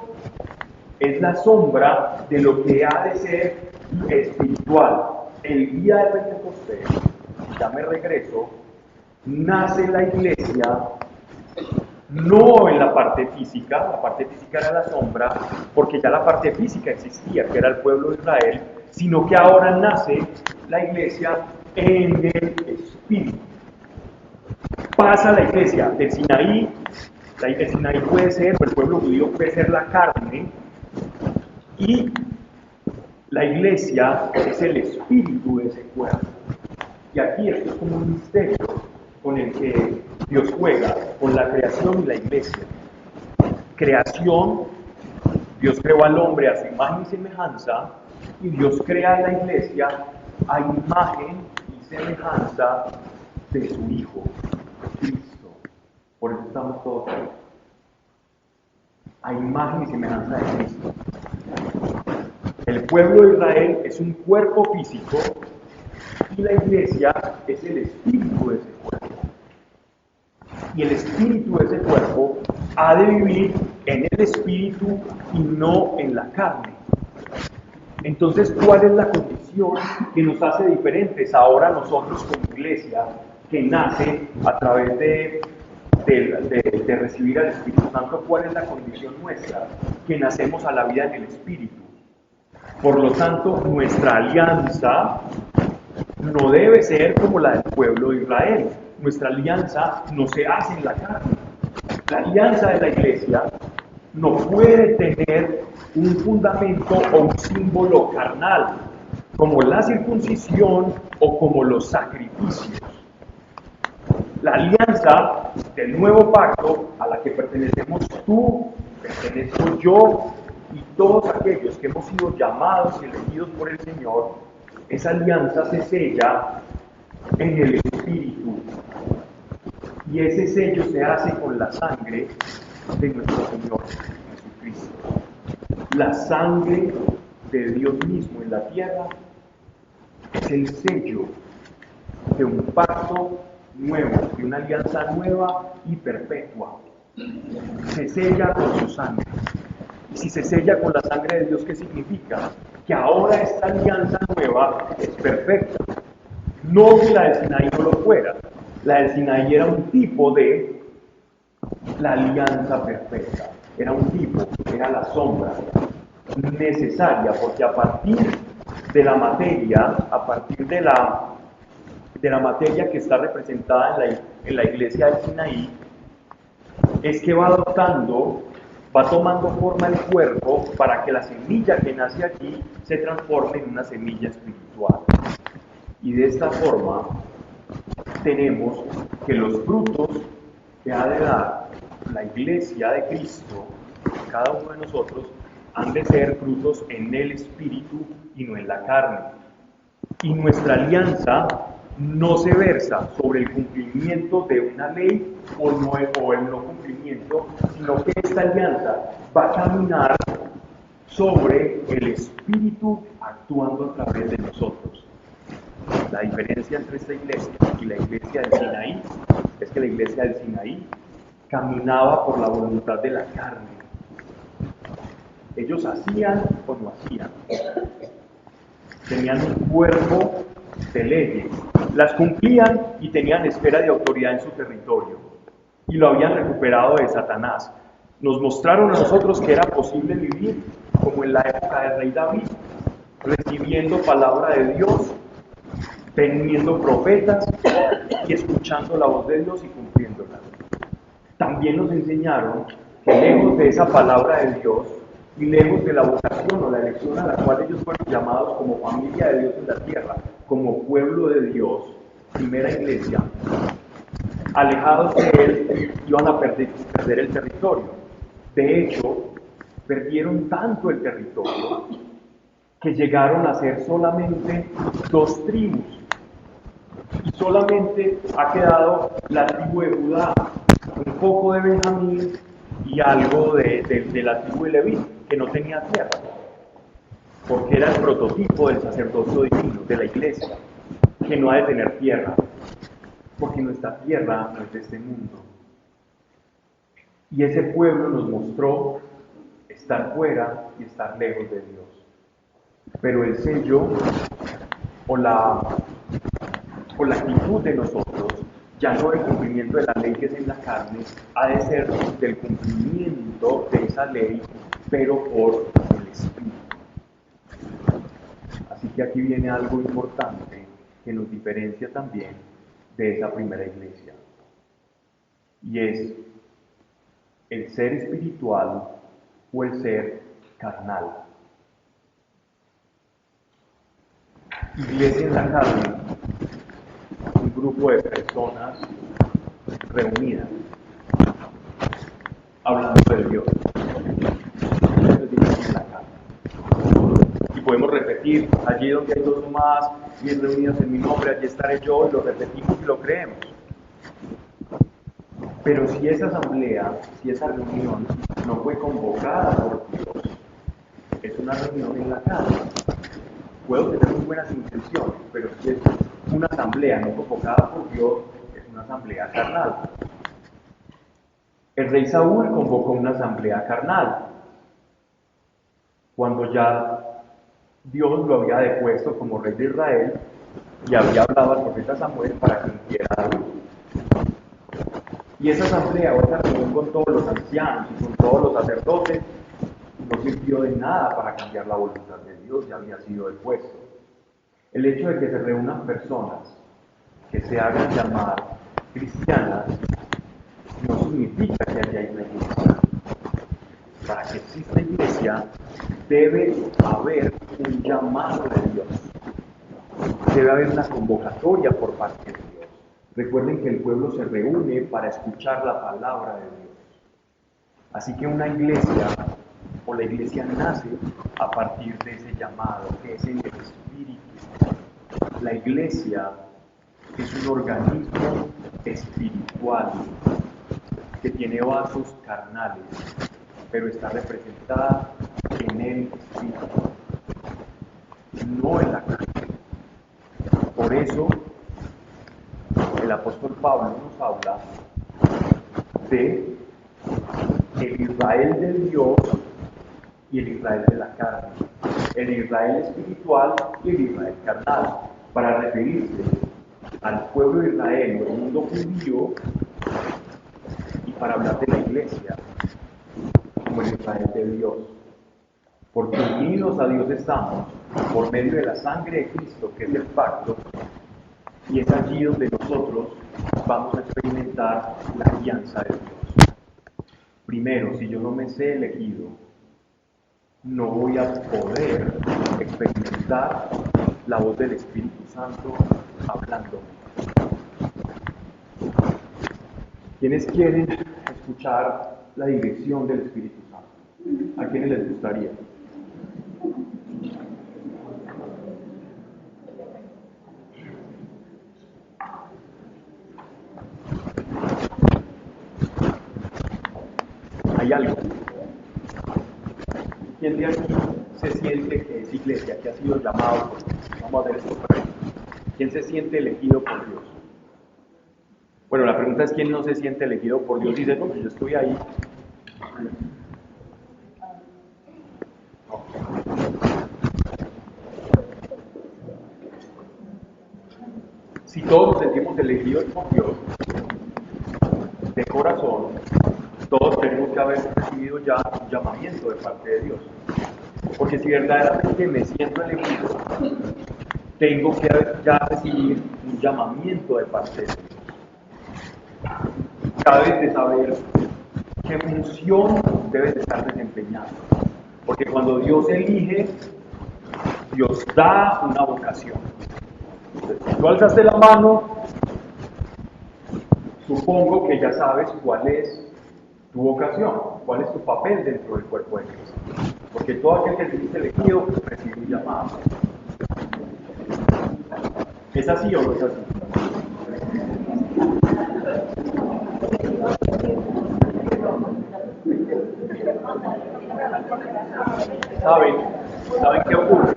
es la sombra de lo que ha de ser espiritual. El día de Pentecostés, ya me regreso, nace la iglesia no en la parte física era la sombra, porque ya la parte física existía, que era el pueblo de Israel, sino que ahora nace la iglesia en el espíritu. Pasa la iglesia del Sinaí, el Sinaí puede ser, o el pueblo judío puede ser la carne, y la iglesia es el espíritu de ese cuerpo. Y aquí esto es como un misterio con el que Dios juega, con la creación y la iglesia. Creación, Dios creó al hombre a su imagen y semejanza, y Dios crea la iglesia a imagen y semejanza de su Hijo, Cristo. Por eso estamos todos aquí. A imagen y semejanza de Cristo. El pueblo de Israel es un cuerpo físico y la iglesia es el espíritu de ese cuerpo. Y el espíritu de ese cuerpo ha de vivir en el espíritu y no en la carne. Entonces, ¿cuál es la condición que nos hace diferentes ahora nosotros como iglesia, que nace a través de recibir al Espíritu Santo? ¿Cuál es la condición nuestra? Que nacemos a la vida en el Espíritu. Por lo tanto, nuestra alianza no debe ser como la del pueblo de Israel. Nuestra alianza no se hace en la carne. La alianza de la iglesia no puede tener un fundamento o un símbolo carnal, como la circuncisión o como los sacrificios. La alianza del nuevo pacto, a la que pertenecemos tú, pertenezco yo y todos aquellos que hemos sido llamados y elegidos por el Señor, esa alianza se sella en el Espíritu. Y ese sello se hace con la sangre de nuestro Señor Jesucristo. La sangre de Dios mismo en la tierra es el sello de un pacto nuevos, de una alianza nueva y perpetua. Se sella con su sangre. Y si se sella con la sangre de Dios, ¿qué significa? Que ahora esta alianza nueva es perfecta. No que la del Sinaí no lo fuera. La del Sinaí era un tipo de la alianza perfecta. Era un tipo, era la sombra necesaria, porque a partir de la materia, a partir de la materia que está representada en la iglesia del Sinaí, es que va tomando forma el cuerpo para que la semilla que nace allí se transforme en una semilla espiritual. Y de esta forma tenemos que los frutos que ha de dar la iglesia de Cristo, cada uno de nosotros, han de ser frutos en el espíritu y no en la carne. Y nuestra alianza no se versa sobre el cumplimiento de una ley o el no cumplimiento, sino que esta alianza va a caminar sobre el espíritu actuando a través de nosotros. La diferencia entre esta iglesia y la iglesia del Sinaí es que la iglesia del Sinaí caminaba por la voluntad de la carne. Ellos hacían o no hacían. Tenían un cuerpo de leyes, las cumplían y tenían esfera de autoridad en su territorio. Y lo habían recuperado de Satanás. Nos mostraron a nosotros que era posible vivir como en la época del rey David, recibiendo palabra de Dios, teniendo profetas y escuchando la voz de Dios y cumpliéndola. También nos enseñaron que lejos de esa palabra de Dios y lejos de la vocación o la elección a la cual ellos fueron llamados como familia de Dios en la tierra, como pueblo de Dios, primera iglesia, alejados de Él, iban a perder el territorio. De hecho, perdieron tanto el territorio que llegaron a ser solamente 2 tribus. Y solamente ha quedado la tribu de Judá, un poco de Benjamín y algo de la tribu de Leví, que no tenía tierra, porque era el prototipo del sacerdocio divino, de la iglesia, que no ha de tener tierra, porque nuestra tierra no es de este mundo. Y ese pueblo nos mostró estar fuera y estar lejos de Dios. Pero el sello o la actitud de nosotros, ya no del cumplimiento de la ley que es en la carne, ha de ser del cumplimiento de esa ley, pero por el Espíritu. Así que aquí viene algo importante que nos diferencia también de esa primera iglesia. Y es el ser espiritual o el ser carnal. Iglesia en la carne, un grupo de personas reunidas, hablando de Dios. Eso es iglesia en la carne. Y podemos repetir, allí donde hay 2 o más, bien reunidos en mi nombre, allí estaré yo, y lo repetimos y lo creemos. Pero si esa asamblea, si esa reunión no fue convocada por Dios, es una reunión en la carne. Puedo tener muy buenas intenciones, pero si es una asamblea no convocada por Dios, es una asamblea carnal. El rey Saúl convocó una asamblea carnal, cuando ya Dios lo había depuesto como rey de Israel y había hablado al profeta Samuel para que ungiera a David. Y esa asamblea, o esa reunión con todos los ancianos y con todos los sacerdotes, no sirvió de nada para cambiar la voluntad de Dios, ya había sido depuesto. El hecho de que se reúnan personas que se hagan llamar cristianas no significa que haya una iglesia. Para que exista iglesia debe haber un llamado de Dios. Debe haber una convocatoria por parte de Dios. Recuerden que el pueblo se reúne para escuchar la palabra de Dios. Así que una iglesia o la iglesia nace a partir de ese llamado, que es en el Espíritu. La iglesia es un organismo espiritual que tiene vasos carnales, pero está representada en el Espíritu, no en la carne. Por eso el apóstol Pablo nos habla de el Israel de Dios y el Israel de la carne, el Israel espiritual y el Israel carnal, para referirse al pueblo de Israel o el mundo judío, y para hablar de la iglesia como el Israel de Dios. Porque unidos a Dios estamos por medio de la sangre de Cristo, que es el pacto, y es allí donde nosotros vamos a experimentar la alianza de Dios. Primero, si yo no me sé elegido, no voy a poder experimentar la voz del Espíritu Santo hablándome. ¿Quiénes quieren escuchar la dirección del Espíritu Santo? ¿A quiénes les gustaría? ¿Hay algo? ¿Quién de aquí se siente que es iglesia, que ha sido llamado por Dios? Vamos a hacer esto para ellos. ¿Quién se siente elegido por Dios? Bueno, la pregunta es ¿quién no se siente elegido por Dios? Dice, no, yo estoy ahí. Si todos nos sentimos elegidos por Dios, de corazón, todos tenemos que haber recibido ya un llamamiento de parte de Dios. Porque si verdaderamente me siento elegido, tengo que ya recibir un llamamiento de parte de Dios. Debes de saber qué función debes de estar desempeñando. Porque cuando Dios elige, Dios da una vocación. Si tú alzaste la mano, supongo que ya sabes cuál es tu vocación, cuál es tu papel dentro del cuerpo de Cristo. Porque todo aquel que se dice elegido recibe un llamado. ¿Es así o no es así? ¿Saben qué ocurre?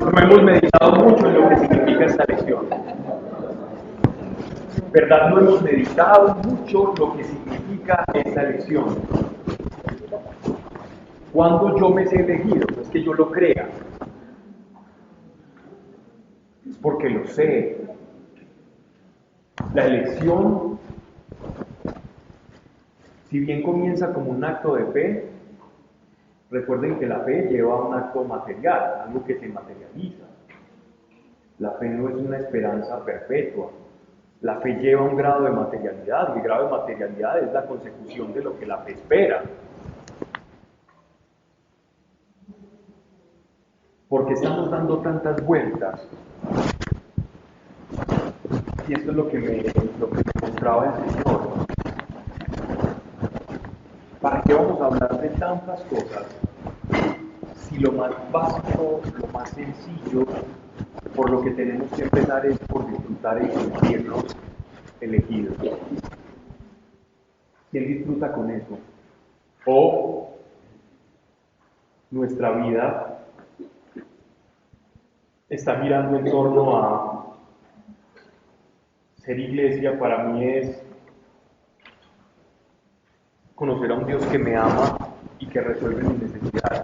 No hemos meditado mucho en lo que significa esta lección. ¿Verdad? No hemos meditado mucho lo que significa esta lección. Cuando yo me sé elegido, no es que yo lo crea, es porque lo sé. La elección, si bien comienza como un acto de fe, recuerden que la fe lleva a un acto material, algo que se materializa. La fe no es una esperanza perpetua. La fe lleva un grado de materialidad, y el grado de materialidad es la consecución de lo que la fe espera. ¿Por qué estamos dando tantas vueltas? Y esto es lo que me mostraba el Señor. ¿Para qué vamos a hablar de tantas cosas si lo más básico, lo más sencillo, por lo que tenemos que empezar es por disfrutar y sentirnos elegidos? ¿Quién disfruta con eso? O nuestra vida está mirando en torno a ser iglesia. Para mí es conocer a un Dios que me ama y que resuelve mis necesidades.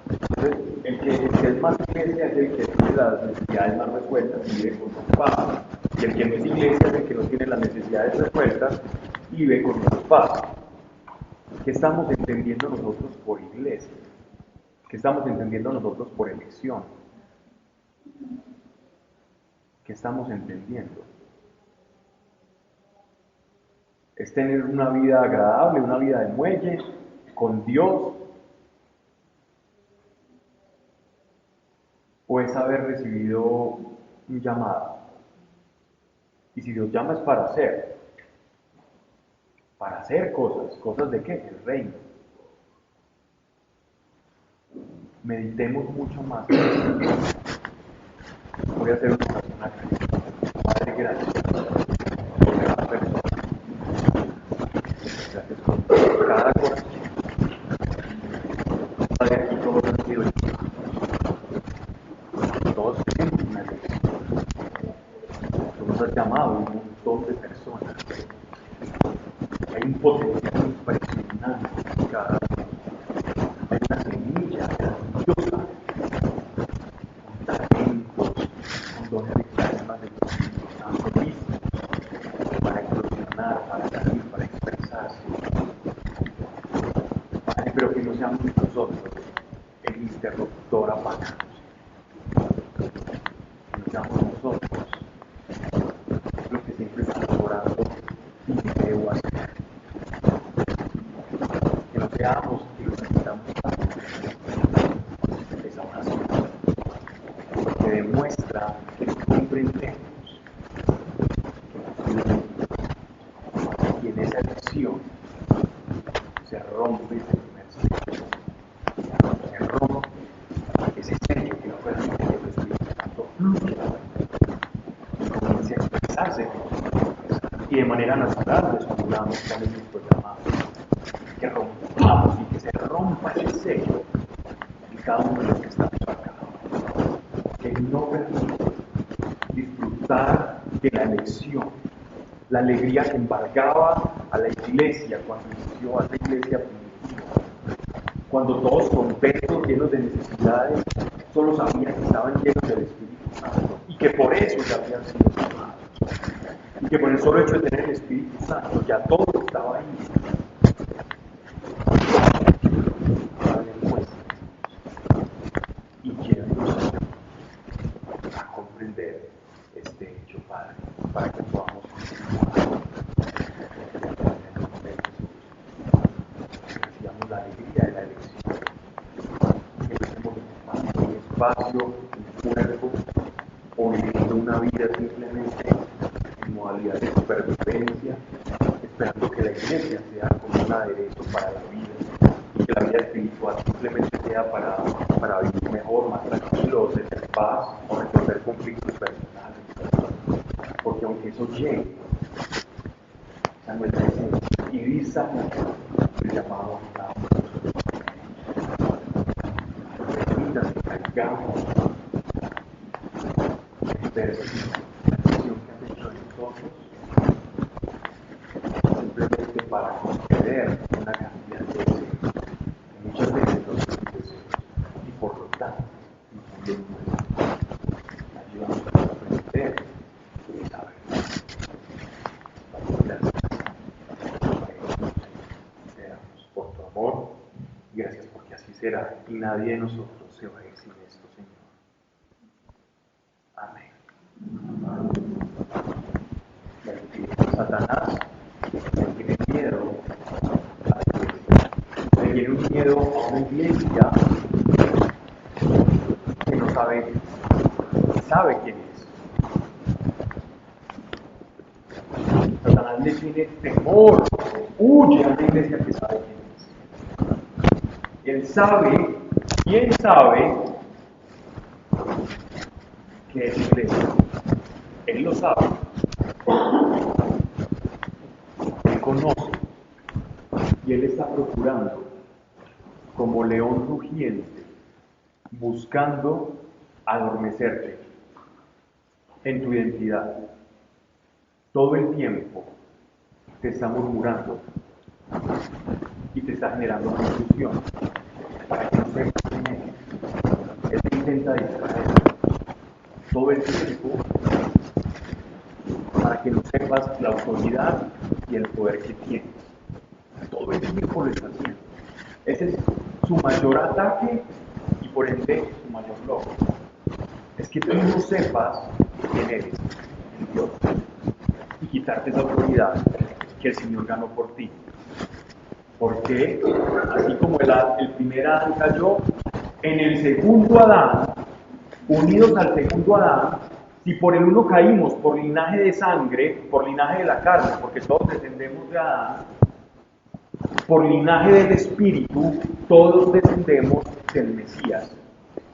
Entonces, el que es más iglesia es el que tiene las necesidades más resueltas y vive con su paz. Y el que no es iglesia es el que no tiene las necesidades resueltas y vive con su paz. ¿Qué estamos entendiendo nosotros por iglesia? ¿Qué estamos entendiendo nosotros por elección? ¿Qué estamos entendiendo? ¿Es tener una vida agradable, una vida de muelle, con Dios? ¿O es haber recibido un llamado? Y si Dios llama es para hacer cosas. ¿Cosas de qué? El reino. Meditemos mucho más. Voy a hacer una oración acá. Padre, gracias por cada persona. Gracias por cada corazón. Padre, aquí todos han sido hechos. Todos tenemos una elección. Tú nos has llamado llamado un montón de personas. Hay un potencial impresionante en cada uno. Hay una semilla grandiosa, con talentos, con dones de carismas de los Espíritu Santo listos para explosionar, para salir, para expresarse. Padre, pero que no seamos nosotros el interruptor apagado. Que no seamos nosotros los que siempre estamos orando y que debo hacer. Que no seamos que nos necesitamos esa oración, porque demuestra que comprendemos y en esa elección se rompe ese primer sello, se rompe ese sello que no permite que el Espíritu Santo fluya y comience a expresarse y de manera natural descubramos cuál es nuestro llamado, que rompamos y que se rompa ese sello en cada uno de los que estamos acá, que no permite disfrutar de la elección, la alegría que embargaba a la iglesia cuando inició a la iglesia primitiva, cuando todos contentos, llenos de necesidades, solo sabían que estaban llenos del Espíritu Santo y que por eso ya habían sido llamados, y que por el solo hecho de tener el Espíritu Santo ya todo estaba ahí. Y llévanos a comprender este hecho, Padre, para que podamos continuar recibamos la alegría de la elección, que no estemos ocupando un espacio, un cuerpo, o viviendo una vida simplemente en modalidad de supervivencia, esperando que la iglesia sea como un aderezo para la vida y que la vida espiritual simplemente sea para vivir mejor, más tranquilo, o tener paz o resolver conflictos personales. Porque aunque eso llegue, esa no es la esencia. Y disaprovechar el llamado a cada uno de nosotros. Permita que caigamos en percibir la acción que han hecho de nosotros, simplemente para conceder una cantidad de deseos, que muchas veces no son deseos, y por lo tanto no son deseos. Ayúdanos a aprender esa verdad. Gracias por tu amor, gracias porque así será, y nadie de nosotros se va a ir sin esto, Señor. Amén. Satanás le tiene miedo a la iglesia. Le tiene un miedo a una iglesia que no sabe quién es. Satanás le tiene temor, huye a la iglesia que sabe quién es. Él sabe, ¿quién sabe que es iglesia? Él lo sabe. Él conoce. Y Él está procurando, como león rugiente, buscando adormecerte en tu identidad. Todo el tiempo te está murmurando y te está generando confusión para que no sepas quién es. Él te intenta distraer todo el tiempo para que no sepas la autoridad y el poder que tienes. Todo el tiempo lo está haciendo. Ese es su mayor ataque y por ende su mayor logro. Es que tú no sepas quién eres, en Dios, y quitarte esa autoridad que el Señor ganó por ti. Porque así como el primer Adán cayó, en el segundo Adán, unidos al segundo Adán, si por el uno caímos por linaje de sangre, por linaje de la carne, porque todos descendemos de Adán, por linaje del Espíritu, todos descendemos del Mesías.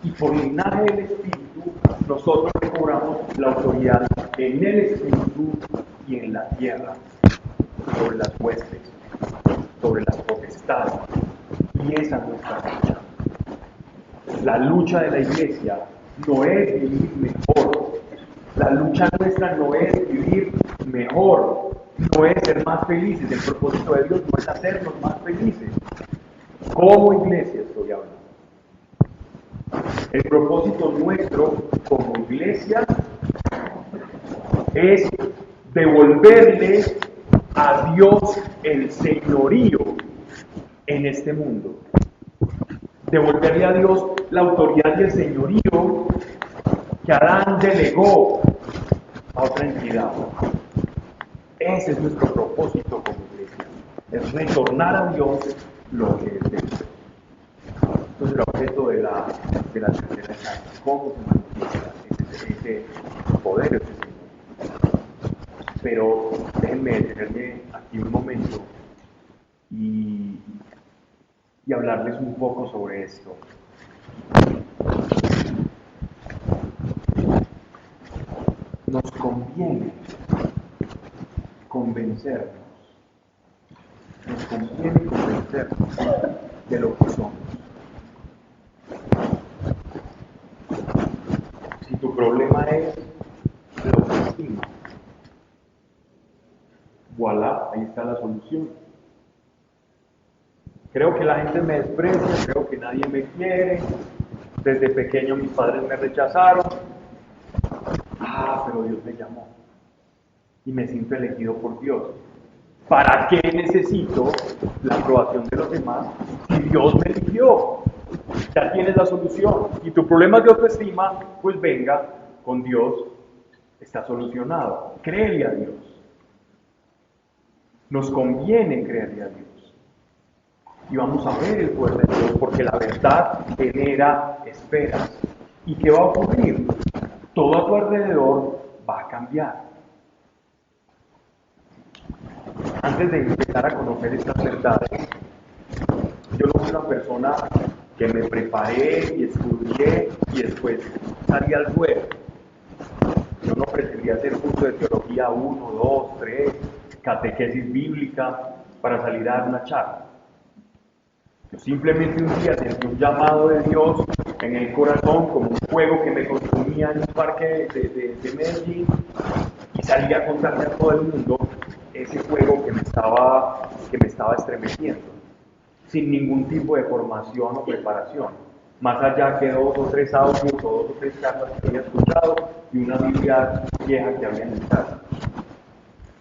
Y por linaje del Espíritu, nosotros recobramos la autoridad en el Espíritu y en la tierra, sobre las huestes, sobre las potestades. Y esa es nuestra lucha. La lucha de la iglesia no es vivir mejor. La lucha nuestra no es vivir mejor, no es ser más felices. El propósito de Dios no es hacernos más felices. Como iglesia estoy hablando. El propósito nuestro como iglesia es devolverle a Dios el señorío en este mundo. Devolverle a Dios la autoridad y el señorío que Adán delegó a otra entidad. Ese es nuestro propósito como iglesia. Es retornar a Dios lo que es de Dios. Entonces el objeto de la tercera etapa, cómo se manifiesta ese poder, ese señor. Pero déjenme detenerme aquí un momento y hablarles un poco sobre esto. Nos conviene convencernos de lo que somos. Si tu problema es la autoestima, voilà, ahí está la solución. Creo que la gente me desprecia, creo que nadie me quiere, desde pequeño mis padres me rechazaron. Pero Dios me llamó y me siento elegido por Dios. ¿Para qué necesito la aprobación de los demás si Dios me eligió? Ya tienes la solución. Y tu problema de autoestima, pues venga, con Dios está solucionado. Créele a Dios. Nos conviene creerle a Dios. Y vamos a ver el poder de Dios, porque la verdad genera esperas. ¿Y qué va a ocurrir? Todo a tu alrededor va a cambiar. Antes de empezar a conocer estas verdades, yo no soy una persona que me preparé y estudié y después salí al ruedo. Yo no pretendía hacer curso de teología 1, 2, 3, catequesis bíblica para salir a dar una charla. Yo simplemente un día sentí un llamado de Dios en el corazón como un fuego que me consumía en un parque de Medellín y salí a contarle a todo el mundo ese fuego que me estaba estremeciendo, sin ningún tipo de formación o preparación, más allá que 2 o 3 audios o 2 o 3 charlas que había escuchado y una Biblia vieja que había en mi casa.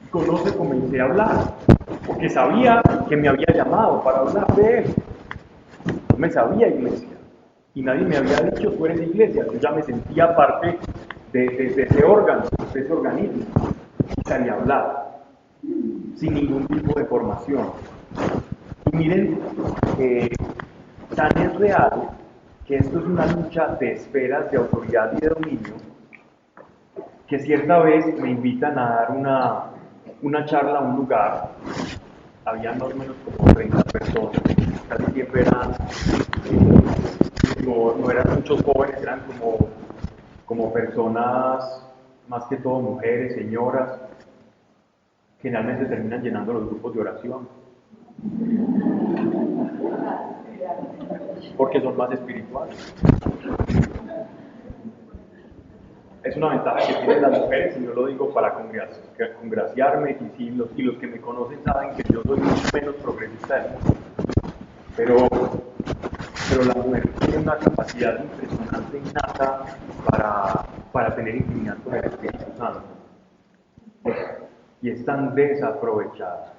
Y con eso comencé a hablar, porque sabía que me había llamado para hablar de él. No me sabía iglesia, y nadie me había dicho tú eres iglesia. Yo ya me sentía parte de ese órgano, de ese organismo, y salí a hablar sin ningún tipo de formación. Y miren, tan es real que esto es una lucha de esferas de autoridad y de dominio, que cierta vez me invitan a dar una charla a un lugar. Había más o menos como 30 personas, casi siempre eran, no eran muchos jóvenes, eran como personas, más que todo mujeres, señoras, generalmente terminan llenando los grupos de oración, porque son más espirituales. Es una ventaja que tienen las mujeres, y yo lo digo para congraciarme, y los que me conocen saben que yo soy mucho menos progresista del mundo. Pero la mujer tiene una capacidad impresionante innata para tener intimidad con el Espíritu Santo. Y es tan desaprovechada,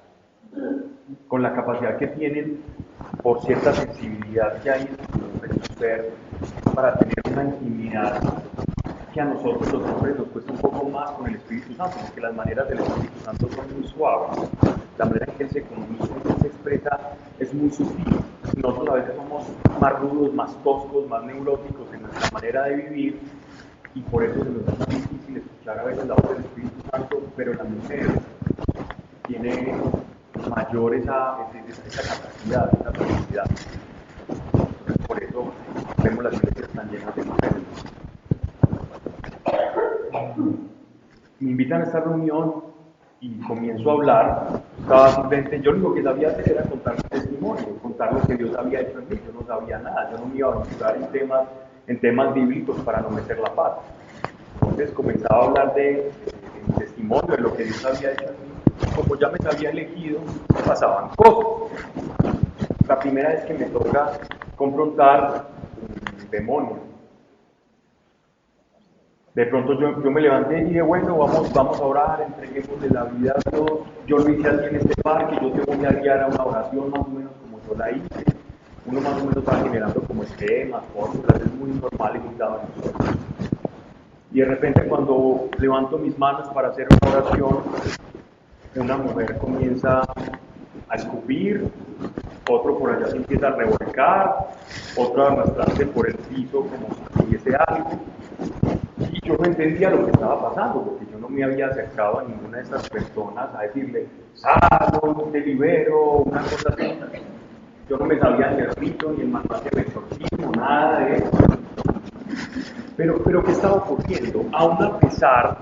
con la capacidad que tienen por cierta sensibilidad que hay en su ser para tener una intimidad que a nosotros los hombres nos cuesta un poco más con el Espíritu Santo, porque las maneras del Espíritu Santo son muy suaves. La manera en que él se comunica, en que él se expresa, es muy sutil. Nosotros a veces somos más rudos, más toscos, más neuróticos en nuestra manera de vivir, y por eso se nos es muy difícil escuchar a veces la voz del Espíritu Santo, pero la mujer tiene mayor esa capacidad, esa capacidad. Por eso vemos las iglesias tan llenas de mujeres. Me invitan a esta reunión y comienzo a hablar. Yo lo único que sabía hacer era contar mi testimonio, contar lo que Dios había hecho en mí. Yo no sabía nada, yo no me iba a aventurar en temas bíblicos para no meter la pata. Entonces comenzaba a hablar de mi testimonio de lo que Dios había hecho en mí, como ya me había elegido, pasaban cosas. La primera vez que me toca confrontar un demonio. De pronto yo me levanté y dije, bueno, vamos a orar, entreguémosle la vida a Dios. Yo lo hice así en este parque, yo te voy a guiar a una oración más o menos como yo la hice. Uno más o menos va generando como esquemas, fórmulas, es muy normal y dado en nosotros. Y de repente cuando levanto mis manos para hacer una oración, una mujer comienza a escupir, otro por allá se empieza a revolcar, otro a arrastrarse por el piso como si tuviese algo. Y yo no entendía lo que estaba pasando, porque yo no me había acercado a ninguna de estas personas a decirle, salgo, te libero, una cosa así. Yo no me sabía ni el rito, ni el manual del exorcismo, nada de eso. Pero ¿qué estaba ocurriendo? Aún a pesar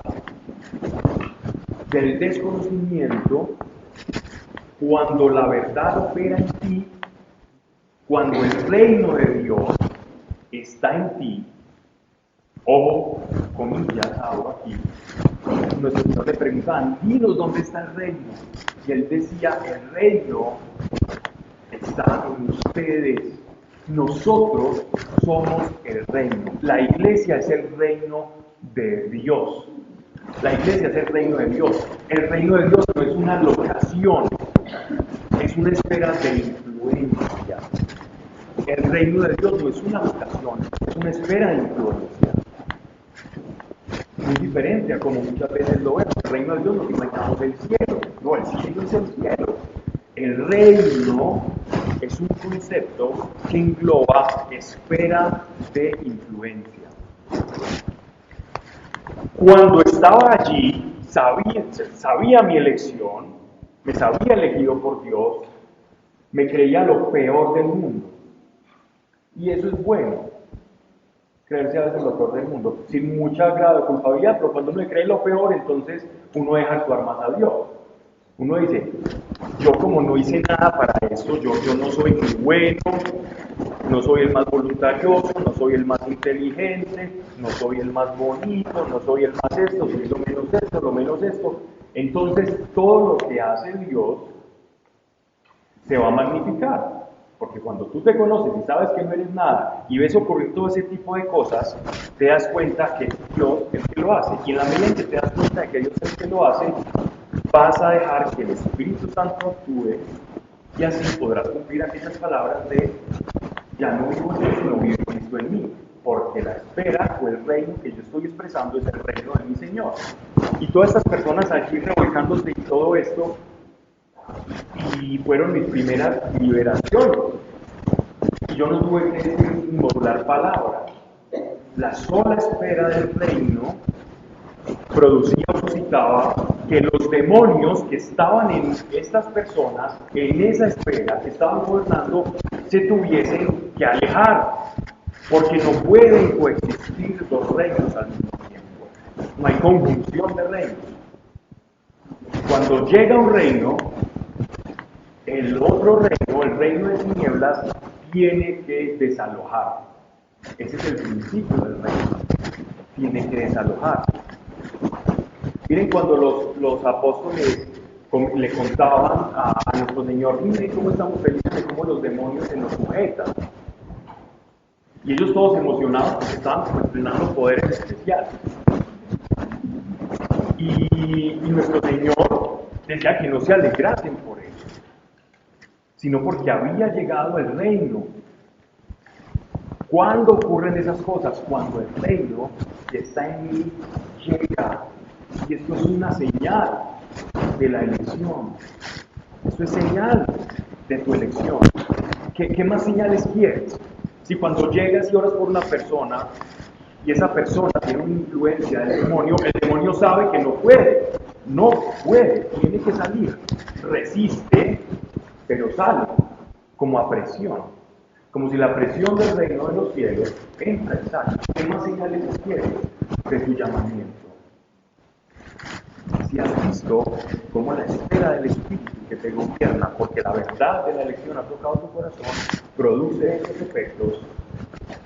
del desconocimiento, cuando la verdad opera en ti, cuando el reino de Dios está en ti, ojo, comillas, hago aquí, nuestro Señor le preguntaban, dinos dónde está el reino. Y él decía, el reino está en ustedes. Nosotros somos el reino. La iglesia es el reino de Dios. La iglesia es el reino de Dios. El reino de Dios no es una locación, es una esfera de influencia. El reino de Dios no es una locación, es una esfera de influencia. Muy diferente a como muchas veces lo vemos. El reino de Dios lo imaginamos del cielo. No, el cielo es el cielo. El reino es un concepto que engloba esfera de influencia. Cuando estaba allí, sabía mi elección, me sabía elegido por Dios, me creía lo peor del mundo. Y eso es bueno, creerse a veces lo peor del mundo, sin mucha grado de culpabilidad, pero cuando uno cree lo peor, entonces uno deja actuar más a Dios. Uno dice, yo como no hice nada para esto, yo no soy muy bueno, no soy el más voluntarioso, no soy el más inteligente, no soy el más bonito, no soy el más esto, soy lo menos esto, lo menos esto. Entonces todo lo que hace Dios se va a magnificar. Porque cuando tú te conoces y sabes que no eres nada y ves ocurrir todo ese tipo de cosas, te das cuenta que Dios es el que lo hace. Y en la medida en que te das cuenta de que Dios es el que lo hace, vas a dejar que el Espíritu Santo actúe y así podrás cumplir aquellas palabras de ya no vivo yo, sino vive Cristo en mí. Porque la espera o el reino que yo estoy expresando es el reino de mi Señor. Y todas estas personas allí revolcándose y todo esto, y fueron mis primeras liberaciones. Y yo no tuve que decir ni modular palabras. La sola espera del reino producía o suscitaba que los demonios que estaban en estas personas, en esa espera que estaban gobernando, se tuviesen que alejar, porque no pueden coexistir dos reinos al mismo tiempo. No hay conjunción de reinos. Cuando llega un reino, el otro reino, el reino de tinieblas, tiene que desalojar. Ese es el principio del reino. Tiene que desalojar. Miren, cuando los apóstoles le contaban a nuestro Señor, miren cómo estamos felices de cómo los demonios se nos sujetan. Y ellos todos emocionados porque estaban estrenando poderes especiales. Y nuestro Señor decía que no se alegrasen por eso, sino porque había llegado el reino. ¿Cuándo ocurren esas cosas? Cuando el reino que está en mí llega. Y esto es una señal de la elección. Esto es señal de tu elección. ¿Qué más señales quieres? Si cuando llegas y oras por una persona y esa persona tiene una influencia del demonio, el demonio sabe que no puede, tiene que salir. Resiste, pero sale, como a presión. Como si la presión del reino de los cielos entra y sale. ¿Qué más señales quieres de tu llamamiento? Si has visto cómo la espera del Espíritu que te gobierna, porque la verdad de la elección ha tocado tu corazón, produce esos efectos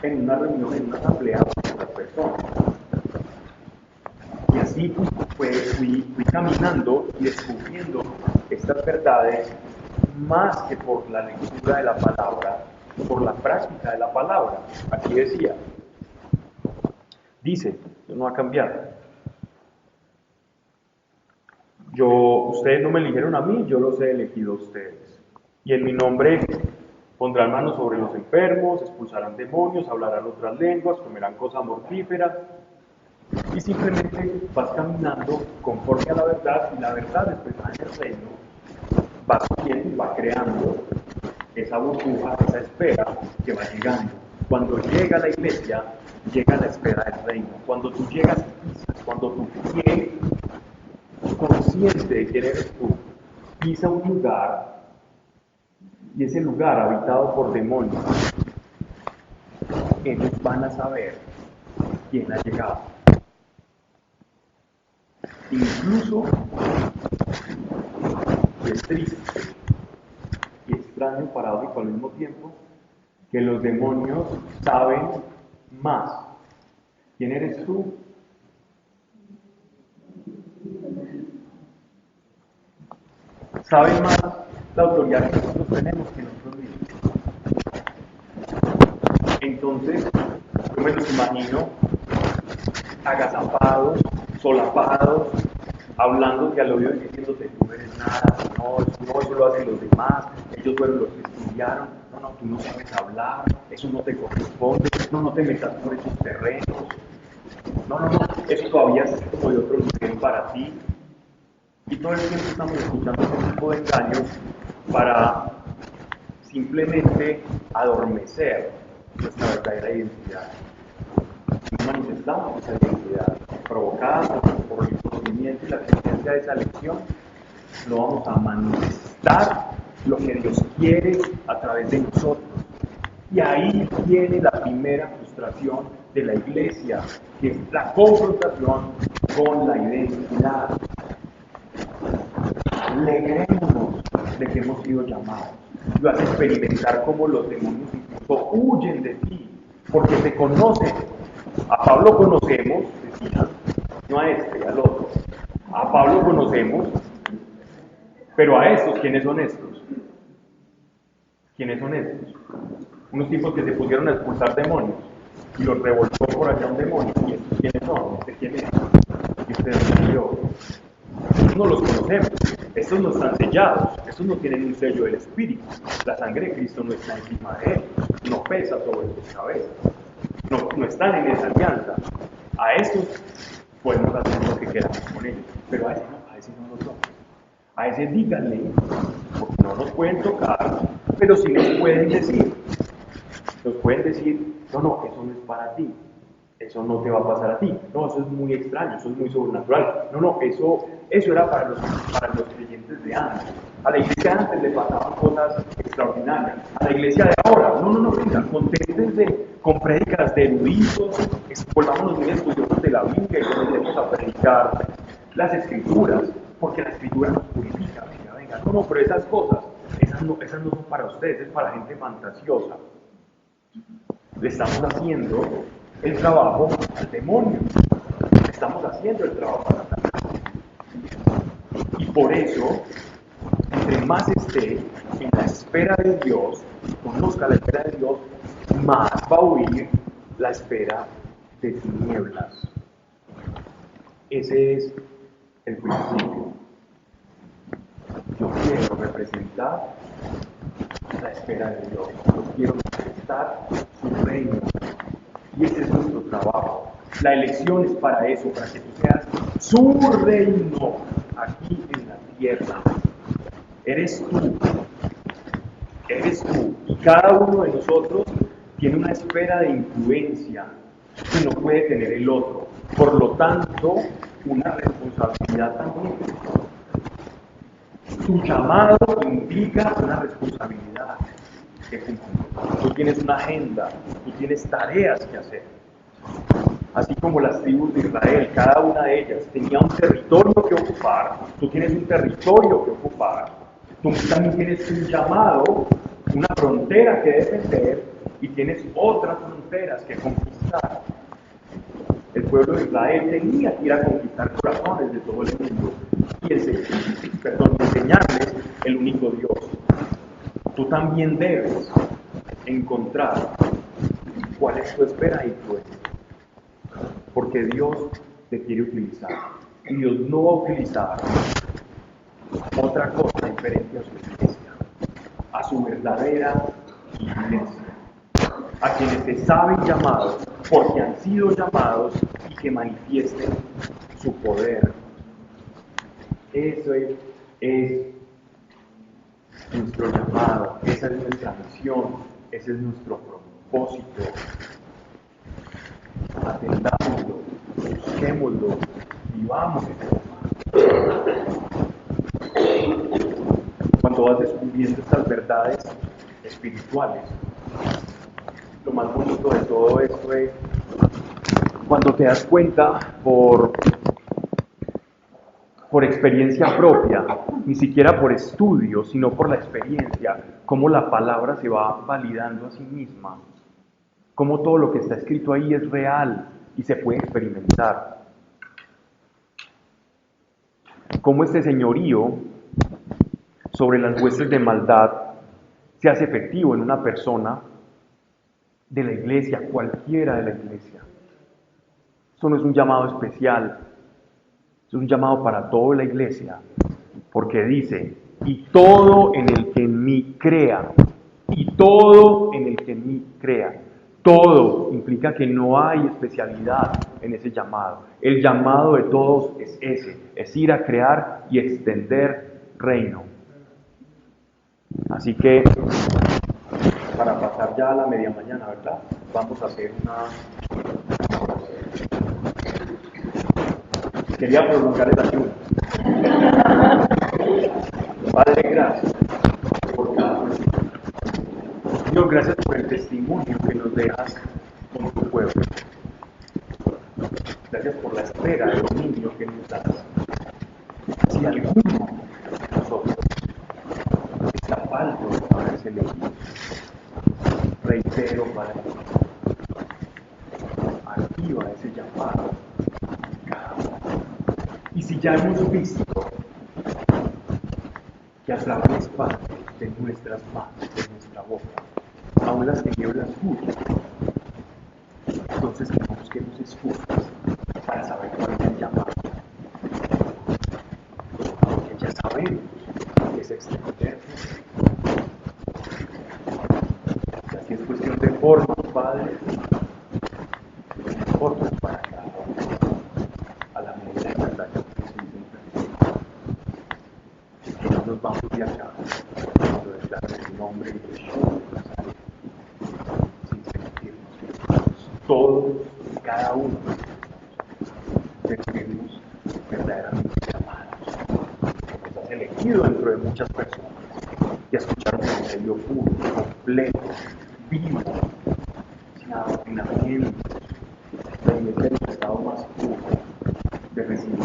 en una reunión, en una asamblea con otras personas. Y así así fui caminando y descubriendo estas verdades más que por la lectura de la palabra, por la práctica de la palabra. Aquí dice, no va a cambiar. Ustedes no me eligieron a mí, yo los he elegido a ustedes. Y en mi nombre pondrán manos sobre los enfermos, expulsarán demonios, hablarán otras lenguas, comerán cosas mortíferas. Y simplemente vas caminando conforme a la verdad, y la verdad expresada en el reino va subiendo y va creando esa burbuja, esa espera que va llegando. Cuando llega la iglesia, llega la espera del reino. Cuando tú llegas y pisas, cuando tú quieres, consciente de quién eres tú, pisa un lugar, y ese lugar habitado por demonios, ellos van a saber quién ha llegado. Incluso es triste y extraño, paradójico al mismo tiempo, que los demonios saben más quién eres tú saben más la autoridad que nosotros tenemos que nosotros mismos. Entonces, yo me los imagino agazapados, solapados, hablándote al oído y diciéndote, tú no eres nada, no, eso lo hacen los demás, ellos fueron los que estudiaron, no, tú no sabes hablar, eso no te corresponde, no te metas por esos terrenos, no, eso todavía es como de otro nivel para ti. Y todo el tiempo estamos escuchando este tipo de engaños para simplemente adormecer nuestra verdadera identidad. Y manifestamos esa identidad provocada por el conocimiento y la existencia de esa lección. Lo vamos a manifestar lo que Dios quiere a través de nosotros. Y ahí viene la primera frustración de la iglesia, que es la confrontación con la identidad. Alegrémonos de que hemos sido llamados. Y vas a experimentar cómo los demonios incluso huyen de ti, porque te conocen. A Pablo conocemos, decía, no a este, al otro. A Pablo conocemos, pero a estos, ¿quiénes son estos? ¿Quiénes son estos? Unos tipos que se pusieron a expulsar demonios y los revoltó por allá un demonio. ¿Y estos quiénes son? ¿Este quién es? Y ustedes y yo. No los conocemos, estos no están sellados, estos no tienen un sello del Espíritu, la sangre de Cristo no está encima de ellos, no pesa sobre sus cabezas, no están en esa alianza. A estos podemos hacer lo que queramos con ellos, pero a ese no lo somos. A ese díganle, porque no nos pueden tocar, pero sí nos pueden decir, no, eso no es para ti. Eso no te va a pasar a ti. No, eso es muy extraño, eso es muy sobrenatural. No, eso era para los creyentes de antes. A la iglesia de antes le pasaban cosas extraordinarias. A la iglesia de ahora, venga, conténtense con prédicas de eruditos, volvámonos muy estudiosos de la Biblia y comencemos a predicar las Escrituras, porque la Escritura nos purifica. Venga, pero esas cosas, esas no son para ustedes, es para gente fantasiosa. Le estamos haciendo el trabajo al demonio. Estamos haciendo el trabajo a Satanás. Y por eso, entre más esté en la espera de Dios, conozca la espera de Dios, más va a huir la espera de tinieblas. Ese es el principio. Yo quiero representar la espera de Dios. Yo quiero representar su reino. Y ese es nuestro trabajo. La elección es para eso, para que tú seas su reino aquí en la tierra. Eres tú. Y cada uno de nosotros tiene una esfera de influencia que no puede tener el otro. Por lo tanto, una responsabilidad también. Tu llamado implica una responsabilidad que cumplir. Tú tienes una agenda, tú tienes tareas que hacer. Así como las tribus de Israel, cada una de ellas tenía un territorio que ocupar, tú tienes un territorio que ocupar, tú también tienes un llamado, una frontera que defender y tienes otras fronteras que conquistar. El pueblo de Israel tenía que ir a conquistar corazones de todo el mundo y enseñarles el único Dios. Tú también debes encontrar cuál es tu espera y tu éxito, porque Dios te quiere utilizar y Dios no va a utilizar otra cosa diferente a su iglesia, a su verdadera iglesia, a quienes se saben llamados porque han sido llamados y que manifiesten su poder. Eso es nuestro llamado, esa es nuestra misión, ese es nuestro propósito. Atendámoslo, busquémoslo, vivamos ese llamado. Cuando vas descubriendo estas verdades espirituales, lo más bonito de todo esto es cuando te das cuenta por experiencia propia, ni siquiera por estudio, sino por la experiencia, cómo la palabra se va validando a sí misma, cómo todo lo que está escrito ahí es real y se puede experimentar, cómo este señorío sobre las huestes de maldad se hace efectivo en una persona de la iglesia, cualquiera de la iglesia. Eso no es un llamado especial, es un llamado para toda la iglesia, porque dice, y todo en el que en mí crea, y todo en el que en mí crea. Todo implica que no hay especialidad en ese llamado. El llamado de todos es ese, es ir a crear y extender reino. Así que, para pasar ya a la media mañana, ¿verdad? Vamos a hacer una oración. Quería prolongar el ayuno. Padre, gracias por cada persona. Dios, gracias por el testimonio que nos dejas con tu pueblo. Gracias por la espera, el dominio que nos das. Si alguno de nosotros está falto de haberse elegido, reitero, Padre, activa ese llamado cada uno. Y si ya hemos visto que Abraham es parte de nuestras manos, de nuestra boca, aún las tinieblas huyen, entonces que no busquemos excusas para saber cuál es el llamado, porque ya sabemos que es extender. Y así es cuestión de formas, Padre, formas para cada uno, a la medida de la que que no nos vamos de acá cuando declaran el nombre de Jesús de Nazaret, sin sentirnos todos y cada uno sentirnos verdaderamente llamados, que nos has elegido dentro de muchas personas y a escuchar un evangelio puro, completo, vivo, sin adoctrinamiento, en el estado más puro de recibir